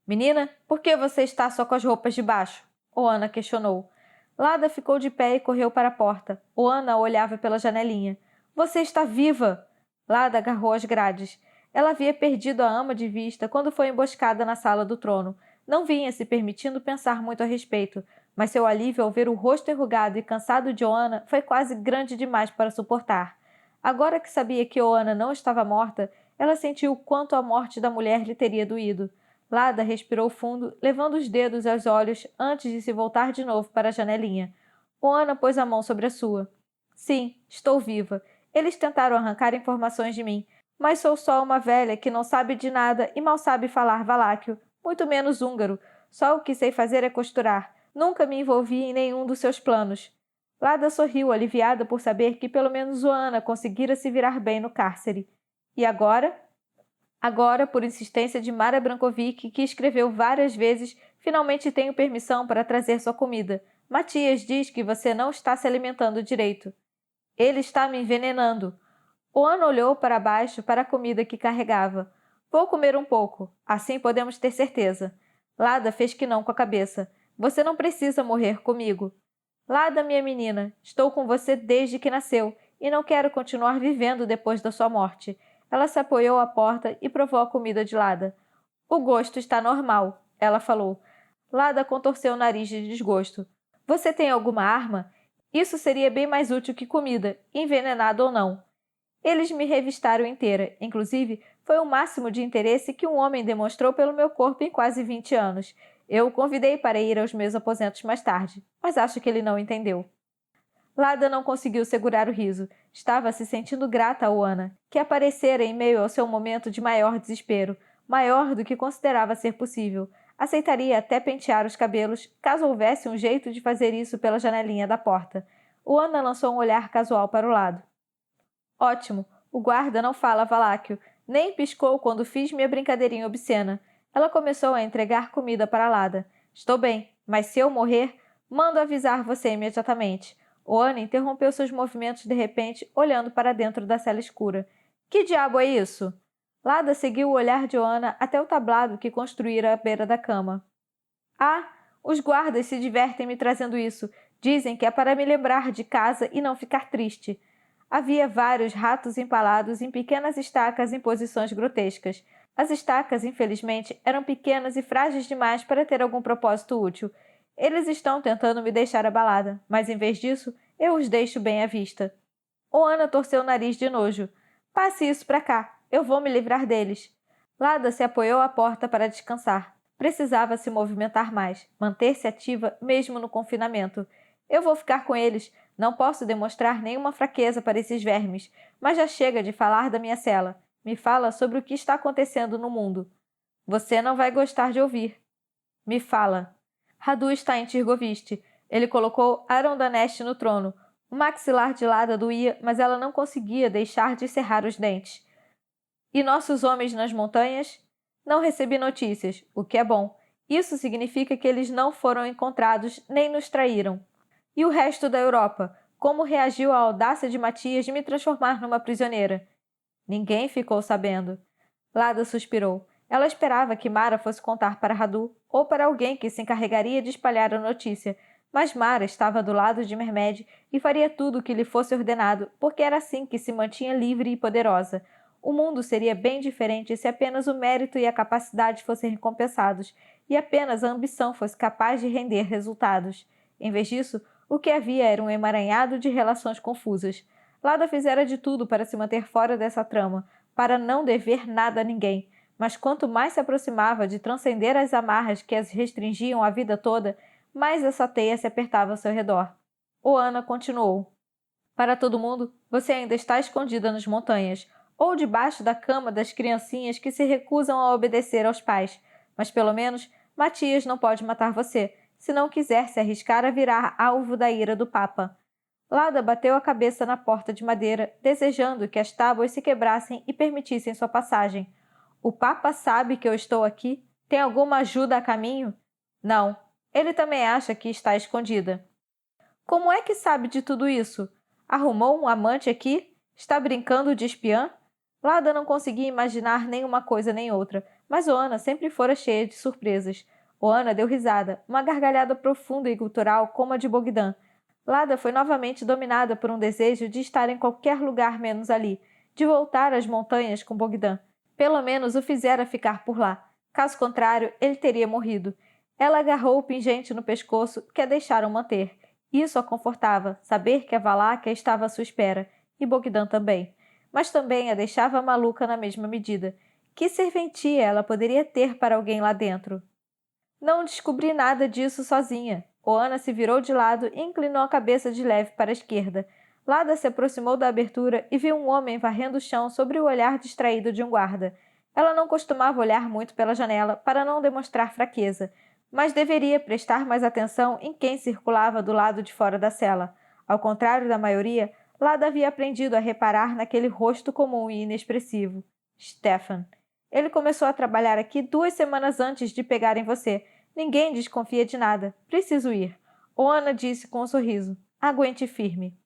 Menina, por que você está só com as roupas de baixo? Oana questionou. Lada ficou de pé e correu para a porta. Oana olhava pela janelinha. Você está viva! Lada agarrou as grades. Ela havia perdido a ama de vista quando foi emboscada na sala do trono. Não vinha se permitindo pensar muito a respeito, mas seu alívio ao ver o rosto enrugado e cansado de Oana foi quase grande demais para suportar. Agora que sabia que Oana não estava morta, ela sentiu o quanto a morte da mulher lhe teria doído. Lada respirou fundo, levando os dedos aos olhos antes de se voltar de novo para a janelinha. Oana pôs a mão sobre a sua. Sim, estou viva. Eles tentaram arrancar informações de mim, mas sou só uma velha que não sabe de nada e mal sabe falar valáquio, muito menos húngaro. Só o que sei fazer é costurar. Nunca me envolvi em nenhum dos seus planos. Lada sorriu, aliviada por saber que pelo menos Oana conseguira se virar bem no cárcere. E agora? Agora, por insistência de Mara Brankovic, que escreveu várias vezes, finalmente tenho permissão para trazer sua comida. Matias diz que você não está se alimentando direito. Ele está me envenenando. Oana olhou para baixo para a comida que carregava. Vou comer um pouco, assim podemos ter certeza. Lada fez que não com a cabeça. Você não precisa morrer comigo. Lada, minha menina, estou com você desde que nasceu e não quero continuar vivendo depois da sua morte. Ela se apoiou à porta e provou a comida de Lada. O gosto está normal, ela falou. Lada contorceu o nariz de desgosto. Você tem alguma arma? Isso seria bem mais útil que comida, envenenado ou não. Eles me revistaram inteira. Inclusive, foi o máximo de interesse que um homem demonstrou pelo meu corpo em quase 20 anos. Eu o convidei para ir aos meus aposentos mais tarde, mas acho que ele não entendeu. Lada não conseguiu segurar o riso. Estava se sentindo grata a Oana, que aparecera em meio ao seu momento de maior desespero, maior do que considerava ser possível. Aceitaria até pentear os cabelos, caso houvesse um jeito de fazer isso pela janelinha da porta. Oana lançou um olhar casual para o lado. Ótimo, o guarda não fala valáquio, nem piscou quando fiz minha brincadeirinha obscena. Ela começou a entregar comida para Lada. Estou bem, mas se eu morrer, mando avisar você imediatamente. Oana interrompeu seus movimentos de repente, olhando para dentro da cela escura. Que diabo é isso? Lada seguiu o olhar de Oana até o tablado que construíra à beira da cama. Ah, os guardas se divertem me trazendo isso. Dizem que é para me lembrar de casa e não ficar triste. Havia vários ratos empalados em pequenas estacas em posições grotescas. As estacas, infelizmente, eram pequenas e frágeis demais para ter algum propósito útil. Eles estão tentando me deixar abalada, mas em vez disso, eu os deixo bem à vista. Oana torceu o nariz de nojo. Passe isso para cá, eu vou me livrar deles. Lada se apoiou à porta para descansar. Precisava se movimentar mais, manter-se ativa mesmo no confinamento. Eu vou ficar com eles. Não posso demonstrar nenhuma fraqueza para esses vermes, mas já chega de falar da minha cela. Me fala sobre o que está acontecendo no mundo. Você não vai gostar de ouvir. Me fala. Radu está em Tirgoviste. Ele colocou Aron Daneste no trono. O maxilar de Lada doía, mas ela não conseguia deixar de cerrar os dentes. E nossos homens nas montanhas? Não recebi notícias, o que é bom. Isso significa que eles não foram encontrados nem nos traíram. E o resto da Europa? Como reagiu à audácia de Matias de me transformar numa prisioneira? Ninguém ficou sabendo. Lada suspirou. Ela esperava que Mara fosse contar para Radu ou para alguém que se encarregaria de espalhar a notícia, mas Mara estava do lado de Mermed e faria tudo o que lhe fosse ordenado, porque era assim que se mantinha livre e poderosa. O mundo seria bem diferente se apenas o mérito e a capacidade fossem recompensados, e apenas a ambição fosse capaz de render resultados. Em vez disso, O que havia era um emaranhado de relações confusas. Lada fizera de tudo para se manter fora dessa trama, para não dever nada a ninguém, mas quanto mais se aproximava de transcender as amarras que as restringiam a vida toda, mais essa teia se apertava ao seu redor. Oana continuou. Para todo mundo, você ainda está escondida nas montanhas, ou debaixo da cama das criancinhas que se recusam a obedecer aos pais. Mas pelo menos, Matias não pode matar você, se não quiser se arriscar a virar alvo da ira do Papa. Lada bateu a cabeça na porta de madeira, desejando que as tábuas se quebrassem e permitissem sua passagem. O Papa sabe que eu estou aqui? Tem alguma ajuda a caminho? Não. Ele também acha que está escondida. Como é que sabe de tudo isso? Arrumou um amante aqui? Está brincando de espiã? Lada não conseguia imaginar nem uma coisa nem outra, mas Oana sempre fora cheia de surpresas. Oana deu risada, uma gargalhada profunda e gutural como a de Bogdan. Lada foi novamente dominada por um desejo de estar em qualquer lugar menos ali, de voltar às montanhas com Bogdan. Pelo menos o fizera ficar por lá. Caso contrário, ele teria morrido. Ela agarrou o pingente no pescoço que a deixaram manter. Isso a confortava, saber que a Valáquia estava à sua espera, e Bogdan também. Mas também a deixava maluca na mesma medida. Que serventia ela poderia ter para alguém lá dentro? Não descobri nada disso sozinha. Oana se virou de lado e inclinou a cabeça de leve para a esquerda. Lada se aproximou da abertura e viu um homem varrendo o chão sob o olhar distraído de um guarda. Ela não costumava olhar muito pela janela para não demonstrar fraqueza, mas deveria prestar mais atenção em quem circulava do lado de fora da cela. Ao contrário da maioria, Lada havia aprendido a reparar naquele rosto comum e inexpressivo. Stefan. Ele começou a trabalhar aqui 2 semanas antes de pegarem você. Ninguém desconfia de nada. Preciso ir. Oana disse com um sorriso. Aguente firme.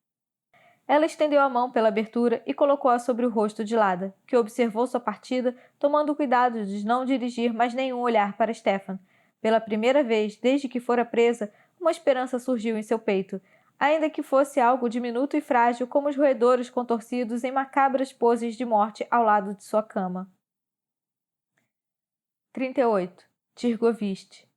Ela estendeu a mão pela abertura e colocou-a sobre o rosto de Lada, que observou sua partida, tomando cuidado de não dirigir mais nenhum olhar para Stefan. Pela primeira vez, desde que fora presa, uma esperança surgiu em seu peito, ainda que fosse algo diminuto e frágil como os roedores contorcidos em macabras poses de morte ao lado de sua cama. 38. Tirgoviste.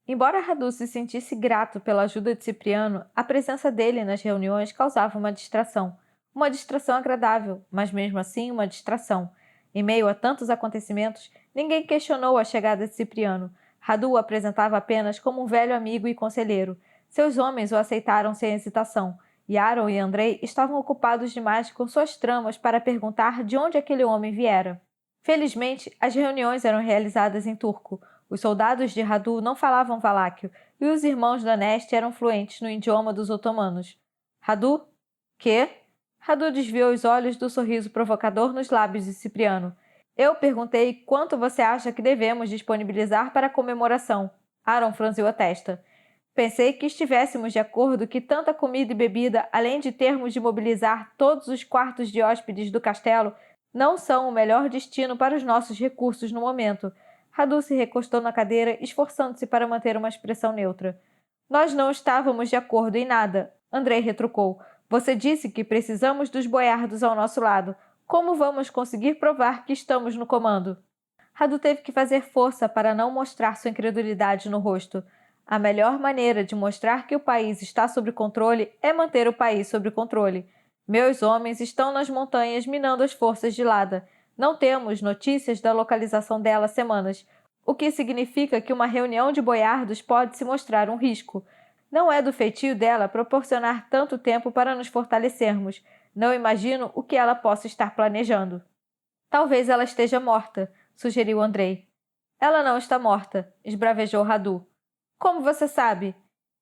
Embora Radu se sentisse grato pela ajuda de Cipriano, a presença dele nas reuniões causava uma distração. Uma distração agradável, mas mesmo assim uma distração. Em meio a tantos acontecimentos, ninguém questionou a chegada de Cipriano. Radu o apresentava apenas como um velho amigo e conselheiro. Seus homens o aceitaram sem hesitação. Yaron e Andrei estavam ocupados demais com suas tramas para perguntar de onde aquele homem viera. Felizmente, as reuniões eram realizadas em turco. Os soldados de Radu não falavam valáquio e os irmãos da Neste eram fluentes no idioma dos otomanos. Radu? Quê? Radu desviou os olhos do sorriso provocador nos lábios de Cipriano. Eu perguntei quanto você acha que devemos disponibilizar para a comemoração. Aaron franziu a testa. Pensei que estivéssemos de acordo que tanta comida e bebida, além de termos de mobilizar todos os quartos de hóspedes do castelo, não são o melhor destino para os nossos recursos no momento. Radu se recostou na cadeira, esforçando-se para manter uma expressão neutra. Nós não estávamos de acordo em nada, Andrei retrucou. Você disse que precisamos dos boiardos ao nosso lado. Como vamos conseguir provar que estamos no comando? Radu teve que fazer força para não mostrar sua incredulidade no rosto. A melhor maneira de mostrar que o país está sob controle é manter o país sob controle. Meus homens estão nas montanhas minando as forças de Lada. Não temos notícias da localização dela há semanas, o que significa que uma reunião de boiardos pode se mostrar um risco. Não é do feitio dela proporcionar tanto tempo para nos fortalecermos. Não imagino o que ela possa estar planejando. Talvez ela esteja morta, sugeriu Andrei. Ela não está morta, esbravejou Radu. Como você sabe?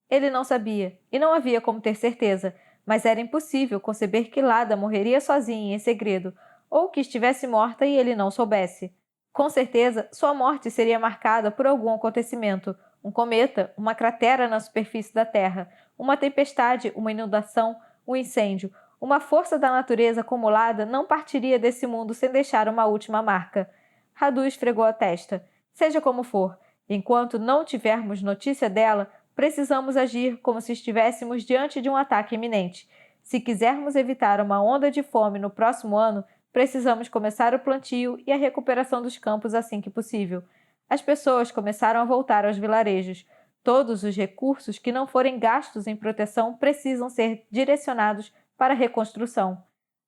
Ele não sabia, e não havia como ter certeza, mas era impossível conceber que Lada morreria sozinha em segredo, ou que estivesse morta e ele não soubesse. Com certeza, sua morte seria marcada por algum acontecimento, um cometa, uma cratera na superfície da Terra, uma tempestade, uma inundação, um incêndio. Uma força da natureza acumulada não partiria desse mundo sem deixar uma última marca. Radu esfregou a testa. Seja como for, enquanto não tivermos notícia dela, precisamos agir como se estivéssemos diante de um ataque iminente. Se quisermos evitar uma onda de fome no próximo ano, precisamos começar o plantio e a recuperação dos campos assim que possível. As pessoas começaram a voltar aos vilarejos. Todos os recursos que não forem gastos em proteção precisam ser direcionados para a reconstrução.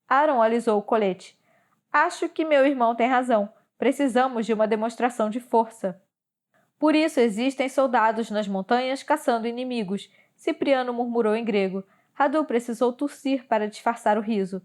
Aaron alisou o colete. Acho que meu irmão tem razão. Precisamos de uma demonstração de força. Por isso existem soldados nas montanhas caçando inimigos, Cipriano murmurou em grego. Radu precisou tossir para disfarçar o riso.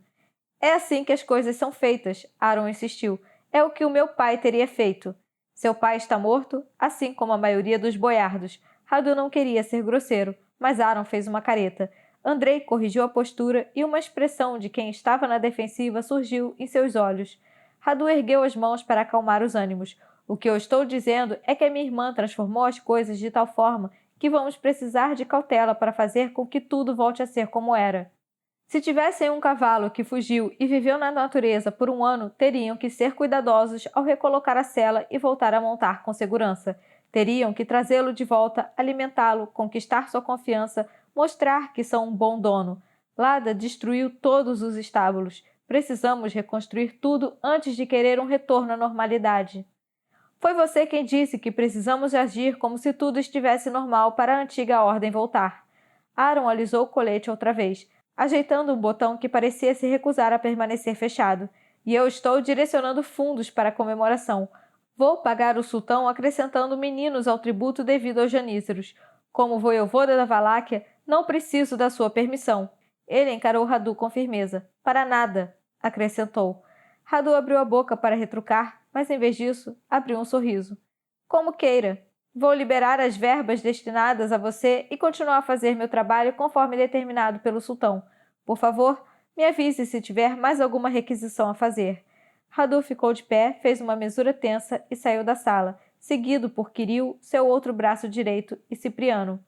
É assim que as coisas são feitas, Aaron insistiu. É o que o meu pai teria feito. Seu pai está morto, assim como a maioria dos boiardos. Radu não queria ser grosseiro, mas Aaron fez uma careta. Andrei corrigiu a postura e uma expressão de quem estava na defensiva surgiu em seus olhos. Radu ergueu as mãos para acalmar os ânimos. O que eu estou dizendo é que a minha irmã transformou as coisas de tal forma que vamos precisar de cautela para fazer com que tudo volte a ser como era. Se tivessem um cavalo que fugiu e viveu na natureza por um ano, teriam que ser cuidadosos ao recolocar a sela e voltar a montar com segurança. Teriam que trazê-lo de volta, alimentá-lo, conquistar sua confiança, mostrar que são um bom dono. Lada destruiu todos os estábulos. Precisamos reconstruir tudo antes de querer um retorno à normalidade. Foi você quem disse que precisamos agir como se tudo estivesse normal para a antiga ordem voltar. Aaron alisou o colete outra vez, ajeitando um botão que parecia se recusar a permanecer fechado. E eu estou direcionando fundos para a comemoração. Vou pagar o sultão acrescentando meninos ao tributo devido aos janízaros. Como voivoda da Valáquia, não preciso da sua permissão. Ele encarou Radu com firmeza. Para nada, acrescentou. Radu abriu a boca para retrucar, mas em vez disso, abriu um sorriso. Como queira. Vou liberar as verbas destinadas a você e continuar a fazer meu trabalho conforme determinado pelo sultão. Por favor, me avise se tiver mais alguma requisição a fazer. Radu ficou de pé, fez uma mesura tensa e saiu da sala, seguido por Kiril, seu outro braço direito, e Cipriano.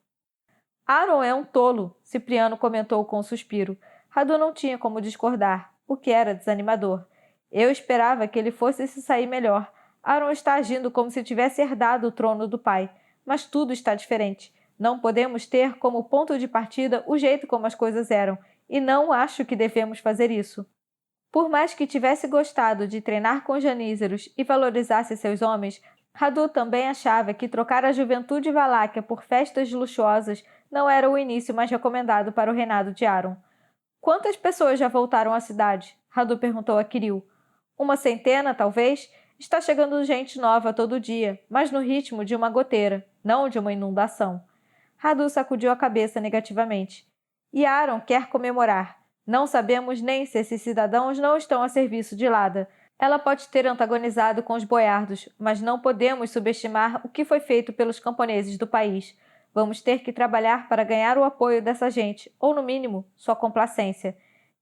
Aaron é um tolo, Cipriano comentou com um suspiro. Radu não tinha como discordar, o que era desanimador. Eu esperava que ele fosse se sair melhor. Aaron está agindo como se tivesse herdado o trono do pai, mas tudo está diferente. Não podemos ter como ponto de partida o jeito como as coisas eram, e não acho que devemos fazer isso. Por mais que tivesse gostado de treinar com janízaros e valorizasse seus homens, Radu também achava que trocar a juventude valáquia por festas luxuosas não era o início mais recomendado para o reinado de Aaron. Quantas pessoas já voltaram à cidade? Radu perguntou a Kiril. 100, talvez? Está chegando gente nova todo dia, mas no ritmo de uma goteira, não de uma inundação. Radu sacudiu a cabeça negativamente. E Aaron quer comemorar. Não sabemos nem se esses cidadãos não estão a serviço de Lada. Ela pode ter antagonizado com os boiardos, mas não podemos subestimar o que foi feito pelos camponeses do país. Vamos ter que trabalhar para ganhar o apoio dessa gente, ou no mínimo, sua complacência.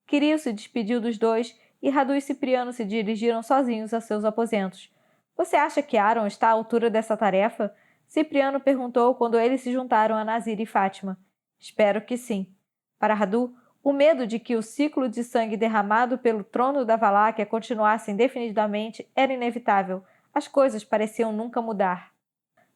Kiril se despediu dos dois e Radu e Cipriano se dirigiram sozinhos a seus aposentos. Você acha que Aaron está à altura dessa tarefa? Cipriano perguntou quando eles se juntaram a Nazir e Fátima. Espero que sim. Para Radu, o medo de que o ciclo de sangue derramado pelo trono da Valáquia continuasse indefinidamente era inevitável. As coisas pareciam nunca mudar.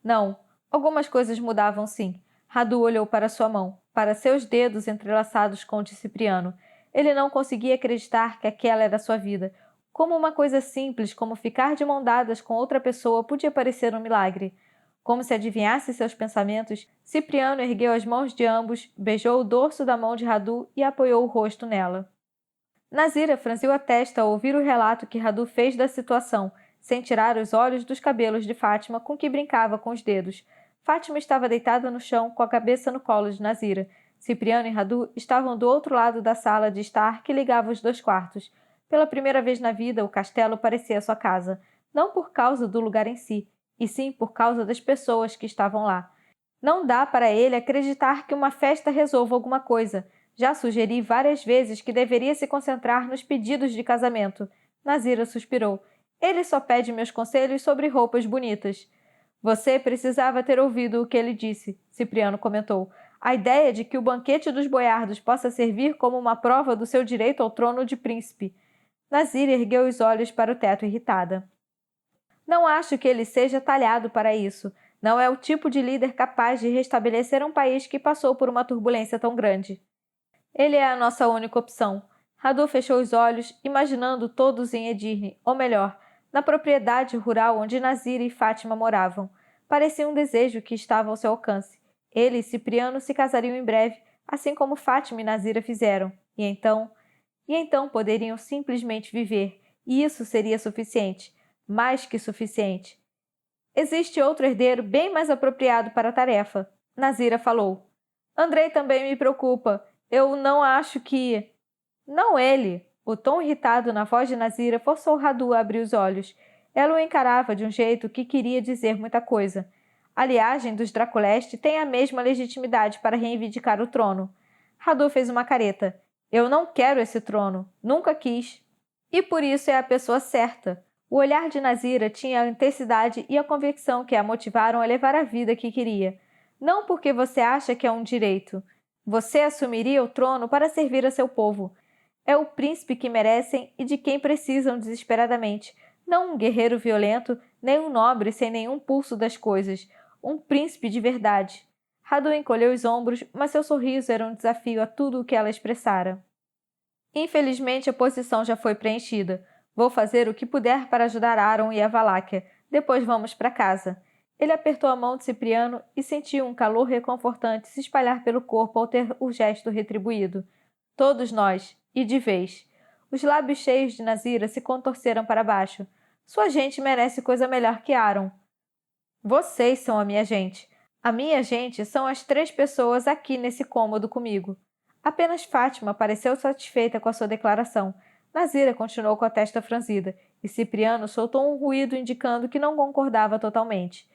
Não, algumas coisas mudavam sim. Radu olhou para sua mão, para seus dedos entrelaçados com o de Cipriano. Ele não conseguia acreditar que aquela era sua vida. Como uma coisa simples como ficar de mão dadas com outra pessoa podia parecer um milagre. Como se adivinhasse seus pensamentos, Cipriano ergueu as mãos de ambos, beijou o dorso da mão de Radu e apoiou o rosto nela. Nazira franziu a testa ao ouvir o relato que Radu fez da situação, sem tirar os olhos dos cabelos de Fátima com que brincava com os dedos. Fátima estava deitada no chão, com a cabeça no colo de Nazira. Cipriano e Radu estavam do outro lado da sala de estar que ligava os dois quartos. Pela primeira vez na vida, o castelo parecia sua casa, não por causa do lugar em si, e sim por causa das pessoas que estavam lá. Não dá para ele acreditar que uma festa resolva alguma coisa. Já sugeri várias vezes que deveria se concentrar nos pedidos de casamento. Nazira suspirou. Ele só pede meus conselhos sobre roupas bonitas. Você precisava ter ouvido o que ele disse, Cipriano comentou. A ideia de que o banquete dos boiardos possa servir como uma prova do seu direito ao trono de príncipe. Nazira ergueu os olhos para o teto irritada. Não acho que ele seja talhado para isso. Não é o tipo de líder capaz de restabelecer um país que passou por uma turbulência tão grande. Ele é a nossa única opção. Radu fechou os olhos, imaginando todos em Edirne, ou melhor, na propriedade rural onde Nazira e Fátima moravam. Parecia um desejo que estava ao seu alcance. Ele e Cipriano se casariam em breve, assim como Fátima e Nazira fizeram, e então poderiam simplesmente viver, e isso seria suficiente, mais que suficiente. Existe outro herdeiro bem mais apropriado para a tarefa, Nazira falou. Andrei também me preocupa. Eu não acho que... Não ele. O tom irritado na voz de Nazira forçou Radu a abrir os olhos. Ela o encarava de um jeito que queria dizer muita coisa. A linhagem dos Draculeste tem a mesma legitimidade para reivindicar o trono. Radu fez uma careta. Eu não quero esse trono. Nunca quis. E por isso é a pessoa certa. O olhar de Nazira tinha a intensidade e a convicção que a motivaram a levar a vida que queria. Não porque você acha que é um direito. Você assumiria o trono para servir a seu povo. É o príncipe que merecem e de quem precisam desesperadamente. Não um guerreiro violento, nem um nobre sem nenhum pulso das coisas. Um príncipe de verdade. Radu encolheu os ombros, mas seu sorriso era um desafio a tudo o que ela expressara. Infelizmente, a posição já foi preenchida. Vou fazer o que puder para ajudar Aaron e a Valáquia. Depois vamos para casa. Ele apertou a mão de Cipriano e sentiu um calor reconfortante se espalhar pelo corpo ao ter o gesto retribuído. Todos nós, e de vez. Os lábios cheios de Nazira se contorceram para baixo. Sua gente merece coisa melhor que Aaron. Vocês são a minha gente. A minha gente são as 3 pessoas aqui nesse cômodo comigo. Apenas Fátima pareceu satisfeita com a sua declaração. Nazira continuou com a testa franzida, e Cipriano soltou um ruído indicando que não concordava totalmente.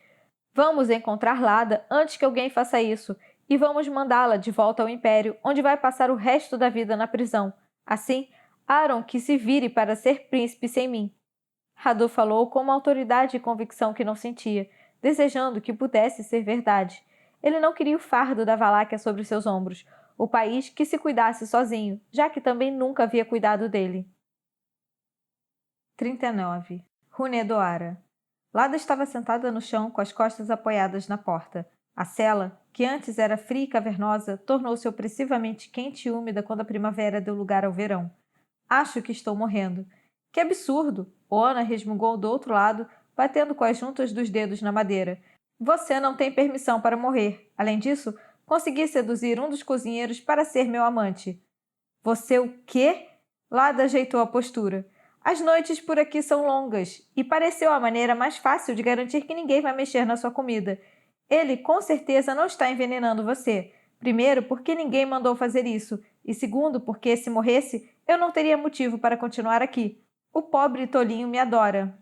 Vamos encontrar Lada antes que alguém faça isso, e vamos mandá-la de volta ao Império, onde vai passar o resto da vida na prisão. Assim, Aaron que se vire para ser príncipe sem mim. Radu falou com uma autoridade e convicção que não sentia, desejando que pudesse ser verdade. Ele não queria o fardo da Valáquia sobre seus ombros, o país que se cuidasse sozinho, já que também nunca havia cuidado dele. 39. Runedoara. Lada estava sentada no chão com as costas apoiadas na porta. A cela, que antes era fria e cavernosa, tornou-se opressivamente quente e úmida quando a primavera deu lugar ao verão. Acho que estou morrendo. Que absurdo! Oana resmungou do outro lado, batendo com as juntas dos dedos na madeira. Você não tem permissão para morrer. Além disso, consegui seduzir um dos cozinheiros para ser meu amante. Você o quê? Lada ajeitou a postura. As noites por aqui são longas, e pareceu a maneira mais fácil de garantir que ninguém vai mexer na sua comida. Ele, com certeza, não está envenenando você. Primeiro, porque ninguém mandou fazer isso, e segundo, porque, se morresse, eu não teria motivo para continuar aqui. O pobre tolinho me adora.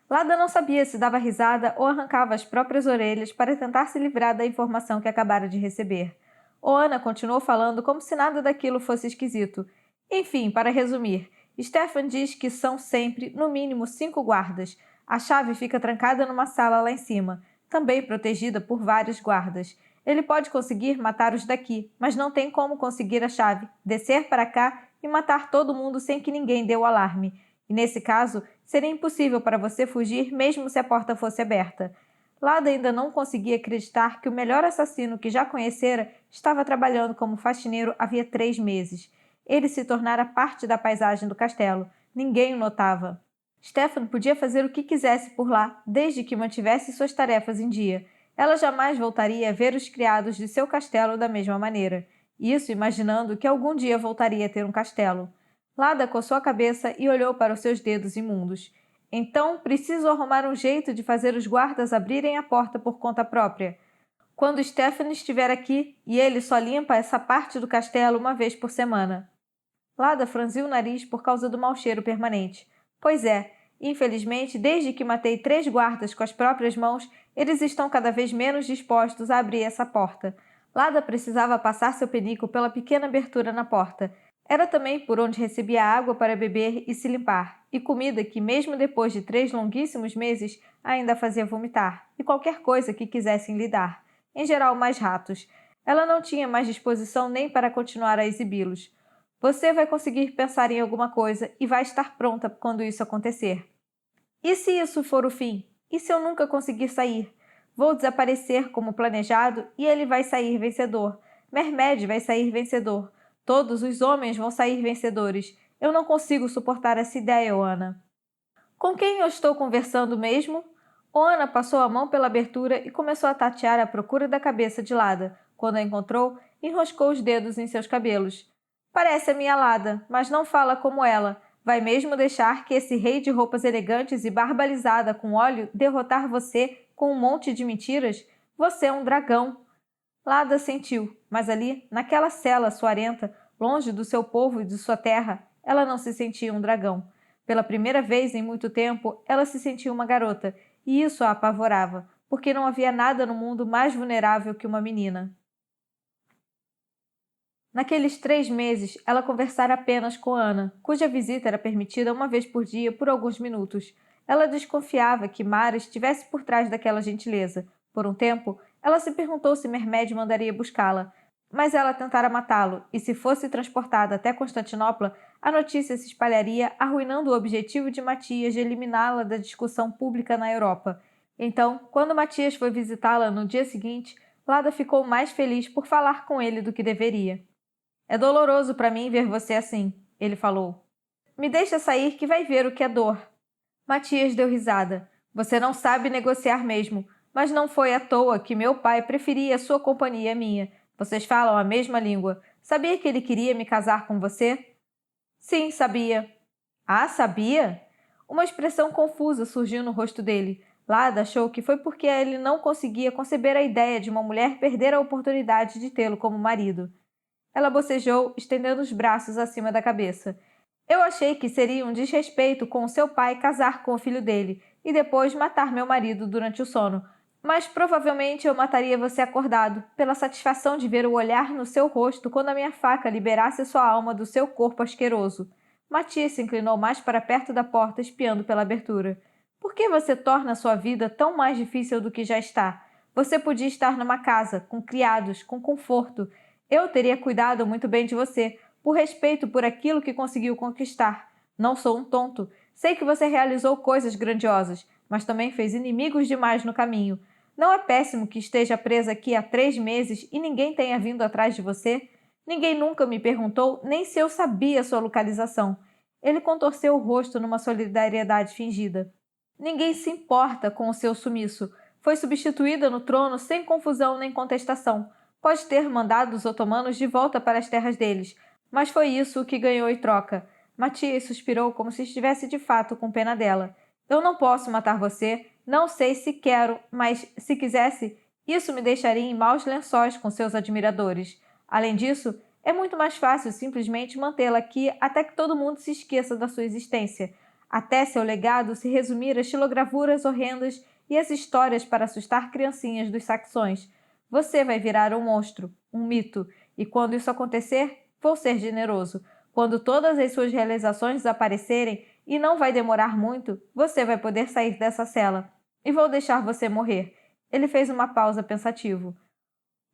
Lada não sabia se dava risada ou arrancava as próprias orelhas para tentar se livrar da informação que acabara de receber. Oana continuou falando como se nada daquilo fosse esquisito. Enfim, para resumir, Stefan diz que são sempre, no mínimo, 5 guardas. A chave fica trancada numa sala lá em cima, também protegida por vários guardas. Ele pode conseguir matar os daqui, mas não tem como conseguir a chave, descer para cá e matar todo mundo sem que ninguém dê o alarme. E nesse caso, seria impossível para você fugir mesmo se a porta fosse aberta. Lada ainda não conseguia acreditar que o melhor assassino que já conhecera estava trabalhando como faxineiro havia 3 meses. Ele se tornara parte da paisagem do castelo. Ninguém o notava. Stefan podia fazer o que quisesse por lá, desde que mantivesse suas tarefas em dia. Ela jamais voltaria a ver os criados de seu castelo da mesma maneira. Isso imaginando que algum dia voltaria a ter um castelo. Lada coçou a cabeça e olhou para os seus dedos imundos. Então, preciso arrumar um jeito de fazer os guardas abrirem a porta por conta própria. Quando Stefan estiver aqui, e ele só limpa essa parte do castelo uma vez por semana. Lada franziu o nariz por causa do mau cheiro permanente. Pois é, infelizmente, desde que matei 3 guardas com as próprias mãos, eles estão cada vez menos dispostos a abrir essa porta. Lada precisava passar seu penico pela pequena abertura na porta. Era também por onde recebia água para beber e se limpar, e comida que, mesmo depois de 3 longuíssimos meses, ainda fazia vomitar, e qualquer coisa que quisessem lhe dar. Em geral, mais ratos. Ela não tinha mais disposição nem para continuar a exibi-los. Você vai conseguir pensar em alguma coisa e vai estar pronta quando isso acontecer. E se isso for o fim? E se eu nunca conseguir sair? Vou desaparecer como planejado e ele vai sair vencedor. Mermed vai sair vencedor. Todos os homens vão sair vencedores. Eu não consigo suportar essa ideia, Oana. Com quem eu estou conversando mesmo? Oana passou a mão pela abertura e começou a tatear à procura da cabeça de Lada. quando a encontrou, enroscou os dedos em seus cabelos. Parece a minha Lada, mas não fala como ela. Vai mesmo deixar que esse rei de roupas elegantes e barbalizada com óleo derrotar você com um monte de mentiras? Você é um dragão. Lada sentiu, mas ali, naquela cela suarenta, longe do seu povo e de sua terra, ela não se sentia um dragão. Pela primeira vez em muito tempo, ela se sentia uma garota, e isso a apavorava, porque não havia nada no mundo mais vulnerável que uma menina. Naqueles 3 meses, ela conversara apenas com Ana, cuja visita era permitida uma vez por dia por alguns minutos. Ela desconfiava que Mara estivesse por trás daquela gentileza. Por um tempo, ela se perguntou se Mermed mandaria buscá-la, mas ela tentara matá-lo, e se fosse transportada até Constantinopla, a notícia se espalharia, arruinando o objetivo de Matias de eliminá-la da discussão pública na Europa. Então, quando Matias foi visitá-la no dia seguinte, Lada ficou mais feliz por falar com ele do que deveria. É doloroso para mim ver você assim, ele falou. Me deixa sair que vai ver o que é dor. Matias deu risada. Você não sabe negociar mesmo, mas não foi à toa que meu pai preferia sua companhia à minha. Vocês falam a mesma língua. Sabia que ele queria me casar com você? Sim, sabia. Ah, sabia? Uma expressão confusa surgiu no rosto dele. Lada achou que foi porque ele não conseguia conceber a ideia de uma mulher perder a oportunidade de tê-lo como marido. Ela bocejou, estendendo os braços acima da cabeça. Eu achei que seria um desrespeito com o seu pai casar com o filho dele e depois matar meu marido durante o sono. Mas provavelmente eu mataria você acordado, pela satisfação de ver o olhar no seu rosto quando a minha faca liberasse sua alma do seu corpo asqueroso. Matias se inclinou mais para perto da porta, espiando pela abertura. Por que você torna sua vida tão mais difícil do que já está? Você podia estar numa casa, com criados, com conforto. Eu teria cuidado muito bem de você, por respeito por aquilo que conseguiu conquistar. Não sou um tonto. Sei que você realizou coisas grandiosas, mas também fez inimigos demais no caminho. Não é péssimo que esteja presa aqui há 3 meses e ninguém tenha vindo atrás de você? Ninguém nunca me perguntou nem se eu sabia sua localização. Ele contorceu o rosto numa solidariedade fingida. Ninguém se importa com o seu sumiço. Foi substituída no trono sem confusão nem contestação. Pode ter mandado os otomanos de volta para as terras deles, mas foi isso o que ganhou em troca. Matias suspirou como se estivesse de fato com pena dela. Eu não posso matar você, não sei se quero, mas se quisesse, isso me deixaria em maus lençóis com seus admiradores. Além disso, é muito mais fácil simplesmente mantê-la aqui até que todo mundo se esqueça da sua existência, até seu legado se resumir a xilogravuras horrendas e as histórias para assustar criancinhas dos saxões. Você vai virar um monstro, um mito, e quando isso acontecer, vou ser generoso. Quando todas as suas realizações desaparecerem, e não vai demorar muito, você vai poder sair dessa cela. E vou deixar você morrer. Ele fez uma pausa pensativo.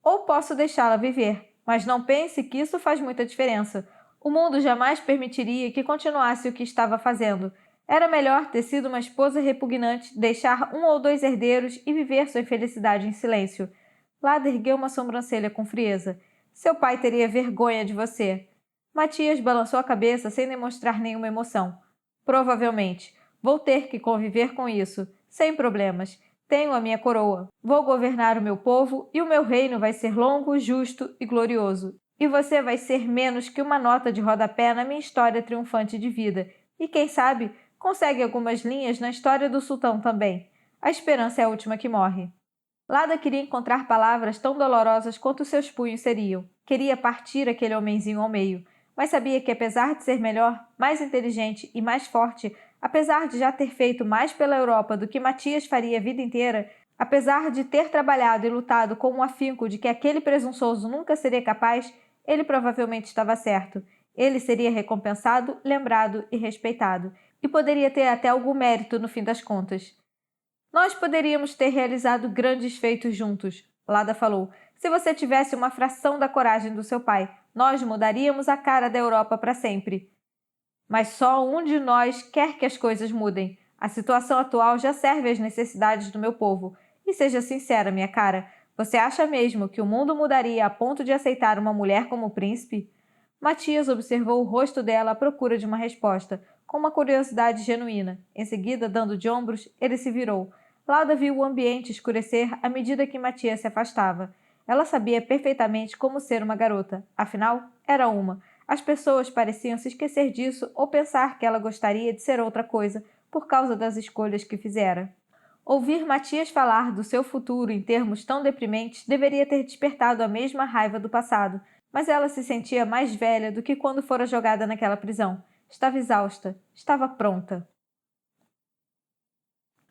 Ou posso deixá-la viver, mas não pense que isso faz muita diferença. O mundo jamais permitiria que continuasse o que estava fazendo. Era melhor ter sido uma esposa repugnante, deixar 1 ou 2 herdeiros e viver sua infelicidade em silêncio. Lada ergueu uma sobrancelha com frieza. Seu pai teria vergonha de você. Matias balançou a cabeça sem demonstrar nenhuma emoção. Provavelmente. Vou ter que conviver com isso, sem problemas. Tenho a minha coroa. Vou governar o meu povo e o meu reino vai ser longo, justo e glorioso. E você vai ser menos que uma nota de rodapé na minha história triunfante de vida. E quem sabe, consegue algumas linhas na história do sultão também. A esperança é a última que morre. Lada queria encontrar palavras tão dolorosas quanto seus punhos seriam. Queria partir aquele homenzinho ao meio, mas sabia que apesar de ser melhor, mais inteligente e mais forte, apesar de já ter feito mais pela Europa do que Matias faria a vida inteira, apesar de ter trabalhado e lutado com um afinco de que aquele presunçoso nunca seria capaz, ele provavelmente estava certo. Ele seria recompensado, lembrado e respeitado, e poderia ter até algum mérito no fim das contas. Nós poderíamos ter realizado grandes feitos juntos, Lada falou. Se você tivesse uma fração da coragem do seu pai, nós mudaríamos a cara da Europa para sempre. Mas só um de nós quer que as coisas mudem. A situação atual já serve às necessidades do meu povo. E seja sincera, minha cara, você acha mesmo que o mundo mudaria a ponto de aceitar uma mulher como príncipe? Matias observou o rosto dela à procura de uma resposta, com uma curiosidade genuína. Em seguida, dando de ombros, ele se virou. Lada viu o ambiente escurecer à medida que Matias se afastava. Ela sabia perfeitamente como ser uma garota, afinal, era uma. As pessoas pareciam se esquecer disso ou pensar que ela gostaria de ser outra coisa por causa das escolhas que fizera. Ouvir Matias falar do seu futuro em termos tão deprimentes deveria ter despertado a mesma raiva do passado, mas ela se sentia mais velha do que quando fora jogada naquela prisão. Estava exausta, estava pronta.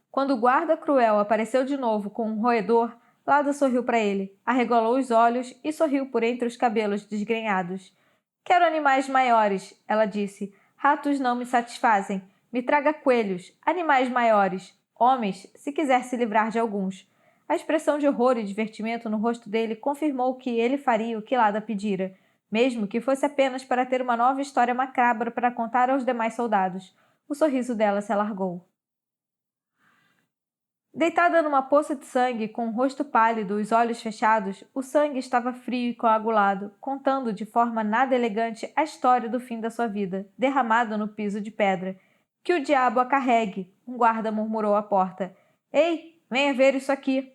Quando o guarda cruel apareceu de novo com um roedor, Lada sorriu para ele, arregalou os olhos e sorriu por entre os cabelos desgrenhados. Quero animais maiores, ela disse. Ratos não me satisfazem. Me traga coelhos, animais maiores. Homens, se quiser se livrar de alguns. A expressão de horror e divertimento no rosto dele confirmou que ele faria o que Lada pedira, mesmo que fosse apenas para ter uma nova história macabra para contar aos demais soldados. O sorriso dela se alargou. Deitada numa poça de sangue, com o rosto pálido e os olhos fechados, o sangue estava frio e coagulado, contando de forma nada elegante a história do fim da sua vida, derramado no piso de pedra. Que o diabo a carregue, um guarda murmurou à porta. Ei, venha ver isso aqui.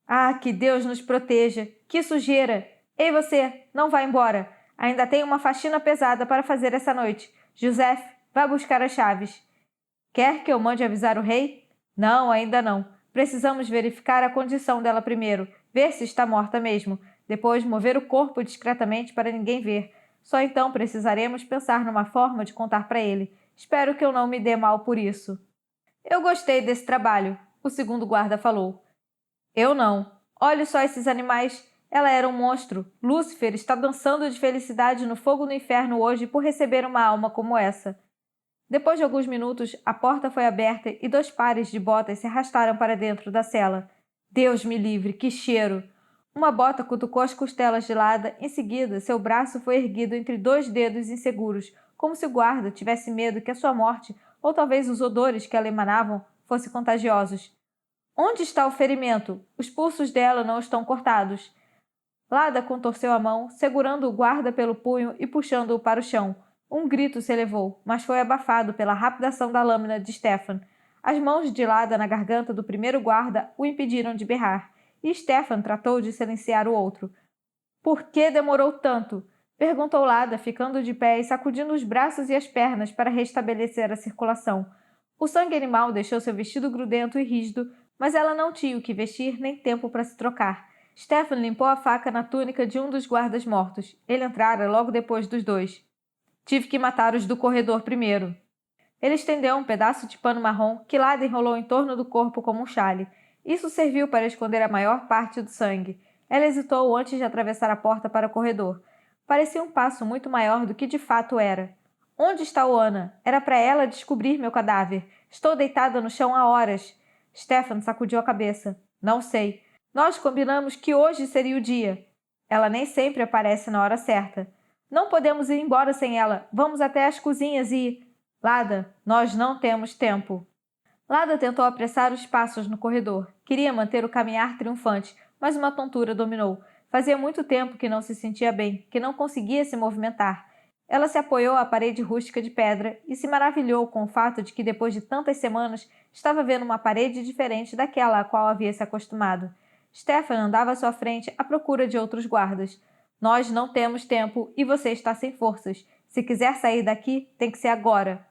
Ah, que Deus nos proteja! Que sujeira! Ei você, não vá embora. Ainda tem uma faxina pesada para fazer essa noite. Joseph, vá buscar as chaves. Quer que eu mande avisar o rei? Não, ainda não. Precisamos verificar a condição dela primeiro, ver se está morta mesmo. Depois mover o corpo discretamente para ninguém ver. Só então precisaremos pensar numa forma de contar para ele. Espero que eu não me dê mal por isso. Eu gostei desse trabalho, o segundo guarda falou. Eu não. Olhe só esses animais. Ela era um monstro. Lúcifer está dançando de felicidade no fogo do inferno hoje por receber uma alma como essa. Depois de alguns minutos, a porta foi aberta e 2 pares de botas se arrastaram para dentro da cela. Deus me livre, que cheiro! Uma bota cutucou as costelas de Lada, em seguida, seu braço foi erguido entre 2 dedos inseguros, como se o guarda tivesse medo que a sua morte, ou talvez os odores que ela emanavam, fossem contagiosos. Onde está o ferimento? Os pulsos dela não estão cortados. Lada contorceu a mão, segurando o guarda pelo punho e puxando-o para o chão. Um grito se elevou, mas foi abafado pela rápida ação da lâmina de Stefan. As mãos de Lada na garganta do primeiro guarda o impediram de berrar, e Stefan tratou de silenciar o outro. Por que demorou tanto? Perguntou Lada, ficando de pé e sacudindo os braços e as pernas para restabelecer a circulação. O sangue animal deixou seu vestido grudento e rígido, mas ela não tinha o que vestir nem tempo para se trocar. Stefan limpou a faca na túnica de um dos guardas mortos. Ele entrara logo depois dos 2. Tive que matar os do corredor primeiro. Ele estendeu um pedaço de pano marrom que Lada enrolou em torno do corpo como um chale. Isso serviu para esconder a maior parte do sangue. Ela hesitou antes de atravessar a porta para o corredor. Parecia um passo muito maior do que de fato era. Onde está Oana? Era para ela descobrir meu cadáver. Estou deitada no chão há horas. Stefan sacudiu a cabeça. Não sei. Nós combinamos que hoje seria o dia. Ela nem sempre aparece na hora certa. Não podemos ir embora sem ela. Vamos até as cozinhas e... Lada, nós não temos tempo. Lada tentou apressar os passos no corredor. Queria manter o caminhar triunfante, mas uma tontura dominou. Fazia muito tempo que não se sentia bem, que não conseguia se movimentar. Ela se apoiou à parede rústica de pedra e se maravilhou com o fato de que, depois de tantas semanas, estava vendo uma parede diferente daquela à qual havia se acostumado. Stefan andava à sua frente à procura de outros guardas. Nós não temos tempo e você está sem forças. Se quiser sair daqui, tem que ser agora.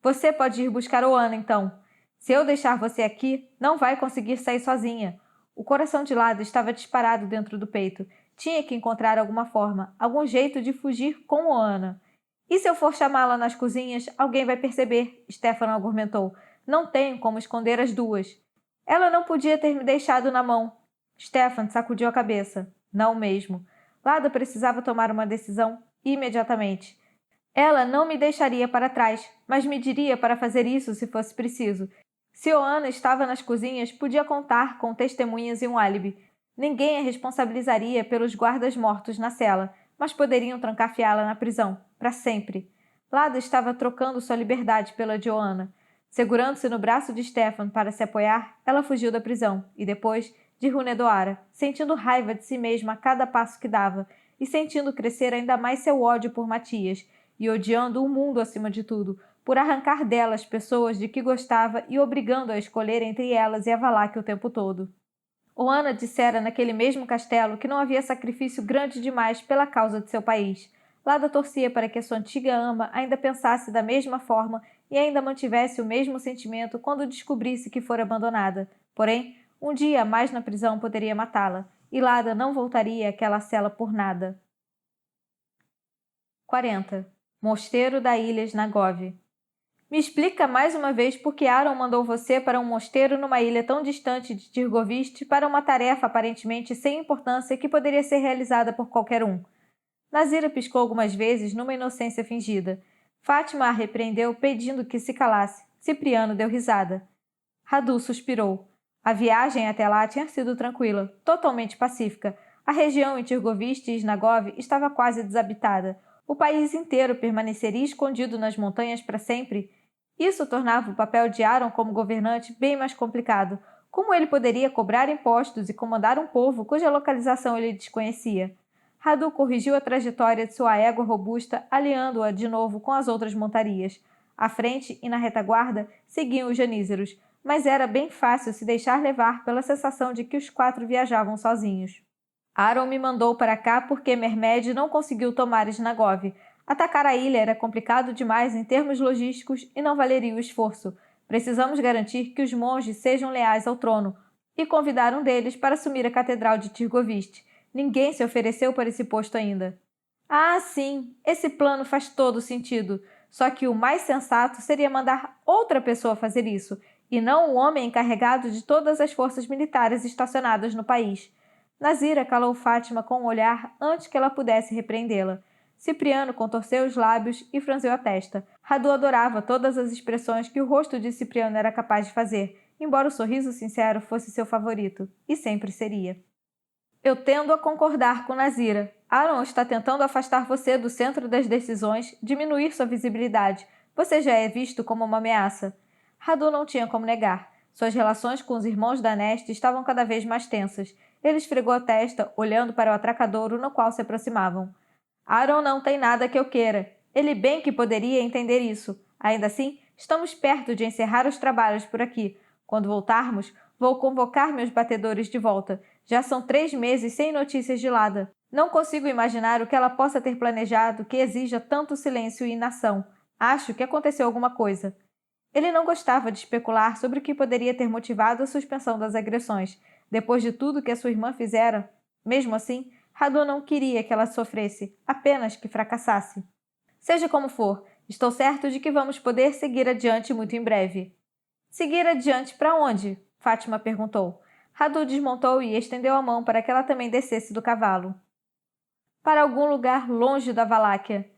Você pode ir buscar Oana, então. Se eu deixar você aqui, não vai conseguir sair sozinha. O coração de Lada estava disparado dentro do peito. Tinha que encontrar alguma forma, algum jeito de fugir com Oana. E se eu for chamá-la nas cozinhas, alguém vai perceber, Stefan argumentou. Não tenho como esconder as duas. Ela não podia ter me deixado na mão. Stefan sacudiu a cabeça. Não mesmo. Lada precisava tomar uma decisão imediatamente. Ela não me deixaria para trás, mas me diria para fazer isso se fosse preciso. Se Oana estava nas cozinhas, podia contar com testemunhas e um álibi. Ninguém a responsabilizaria pelos guardas mortos na cela, mas poderiam trancafiá-la na prisão, para sempre. Lada estava trocando sua liberdade pela de Oana. Segurando-se no braço de Stefan para se apoiar, ela fugiu da prisão e depois de Runedoara, sentindo raiva de si mesma a cada passo que dava e sentindo crescer ainda mais seu ódio por Matias e odiando o mundo acima de tudo, por arrancar delas pessoas de que gostava e obrigando a escolher entre elas e a Valak o tempo todo. Oana dissera naquele mesmo castelo que não havia sacrifício grande demais pela causa de seu país. Lada torcia para que sua antiga ama ainda pensasse da mesma forma e ainda mantivesse o mesmo sentimento quando descobrisse que fora abandonada. Porém, um dia a mais na prisão poderia matá-la, e Lada não voltaria àquela cela por nada. 40. Mosteiro da Ilha Snagov. Me explica mais uma vez por que Aaron mandou você para um mosteiro numa ilha tão distante de Tirgovist para uma tarefa aparentemente sem importância que poderia ser realizada por qualquer um. Nazira piscou algumas vezes numa inocência fingida. Fátima a repreendeu pedindo que se calasse. Cipriano deu risada. Radu suspirou. A viagem até lá tinha sido tranquila, totalmente pacífica. A região em Tirgovist e Snagov estava quase desabitada. O país inteiro permaneceria escondido nas montanhas para sempre. Isso tornava o papel de Aaron como governante bem mais complicado. Como ele poderia cobrar impostos e comandar um povo cuja localização ele desconhecia? Radu corrigiu a trajetória de sua égua robusta, alinhando-a de novo com as outras montarias. À frente e na retaguarda seguiam os janízeros, mas era bem fácil se deixar levar pela sensação de que os 4 viajavam sozinhos. Aaron me mandou para cá porque Mermed não conseguiu tomar Snagov. Atacar a ilha era complicado demais em termos logísticos e não valeria o esforço. Precisamos garantir que os monges sejam leais ao trono, e convidar um deles para assumir a catedral de Tirgovist. Ninguém se ofereceu para esse posto ainda. Ah, sim, esse plano faz todo sentido. Só que o mais sensato seria mandar outra pessoa fazer isso, e não o homem encarregado de todas as forças militares estacionadas no país. Nazira calou Fátima com um olhar antes que ela pudesse repreendê-la. Cipriano contorceu os lábios e franziu a testa. Radu adorava todas as expressões que o rosto de Cipriano era capaz de fazer, embora o sorriso sincero fosse seu favorito, e sempre seria. Eu tendo a concordar com Nazira. Aaron está tentando afastar você do centro das decisões, diminuir sua visibilidade. Você já é visto como uma ameaça. Radu não tinha como negar. Suas relações com os irmãos da Neste estavam cada vez mais tensas. Ele esfregou a testa, olhando para o atracadouro no qual se aproximavam. Aaron não tem nada que eu queira. Ele bem que poderia entender isso. Ainda assim, estamos perto de encerrar os trabalhos por aqui. Quando voltarmos, vou convocar meus batedores de volta. Já são 3 meses sem notícias de Lada. Não consigo imaginar o que ela possa ter planejado que exija tanto silêncio e inação. Acho que aconteceu alguma coisa. Ele não gostava de especular sobre o que poderia ter motivado a suspensão das agressões. Depois de tudo que a sua irmã fizera, mesmo assim, Radu não queria que ela sofresse, apenas que fracassasse. Seja como for, estou certo de que vamos poder seguir adiante muito em breve. Seguir adiante para onde? Fátima perguntou. Radu desmontou e estendeu a mão para que ela também descesse do cavalo. Para algum lugar longe da Valáquia.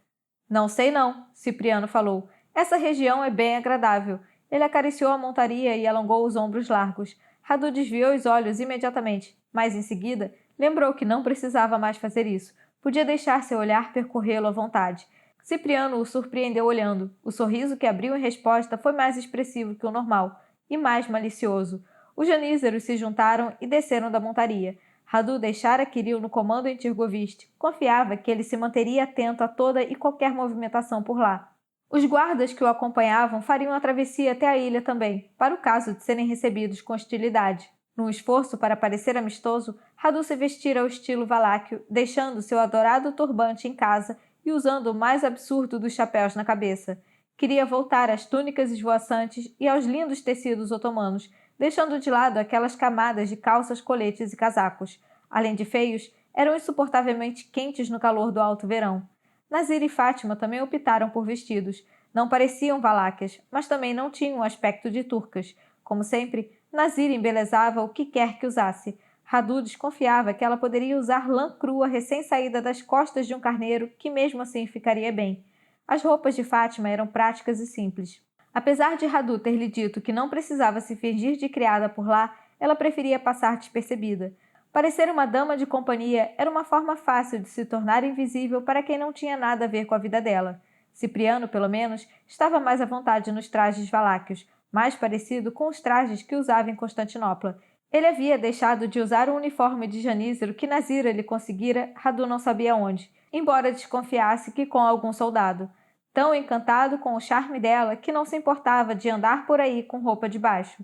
Não sei não, Cipriano falou. Essa região é bem agradável. Ele acariciou a montaria e alongou os ombros largos. Radu desviou os olhos imediatamente, mas em seguida lembrou que não precisava mais fazer isso. Podia deixar seu olhar percorrê-lo à vontade. Cipriano o surpreendeu olhando. O sorriso que abriu em resposta foi mais expressivo que o normal e mais malicioso. Os janízeros se juntaram e desceram da montaria. Radu deixara Kirill no comando em Tirgovist. Confiava que ele se manteria atento a toda e qualquer movimentação por lá. Os guardas que o acompanhavam fariam a travessia até a ilha também, para o caso de serem recebidos com hostilidade. Num esforço para parecer amistoso, Radu se vestira ao estilo valáquio, deixando seu adorado turbante em casa e usando o mais absurdo dos chapéus na cabeça. Queria voltar às túnicas esvoaçantes e aos lindos tecidos otomanos, deixando de lado aquelas camadas de calças, coletes e casacos. Além de feios, eram insuportavelmente quentes no calor do alto verão. Nazira e Fátima também optaram por vestidos. Não pareciam valáquias, mas também não tinham o aspecto de turcas. Como sempre, Nazira embelezava o que quer que usasse. Radu desconfiava que ela poderia usar lã crua recém-saída das costas de um carneiro, que mesmo assim ficaria bem. As roupas de Fátima eram práticas e simples. Apesar de Radu ter lhe dito que não precisava se fingir de criada por lá, ela preferia passar despercebida. Parecer uma dama de companhia era uma forma fácil de se tornar invisível para quem não tinha nada a ver com a vida dela. Cipriano, pelo menos, estava mais à vontade nos trajes valáquios, mais parecido com os trajes que usava em Constantinopla. Ele havia deixado de usar o uniforme de janízero que Nazira lhe conseguira, Radu não sabia onde, embora desconfiasse que com algum soldado. Tão encantado com o charme dela que não se importava de andar por aí com roupa de baixo.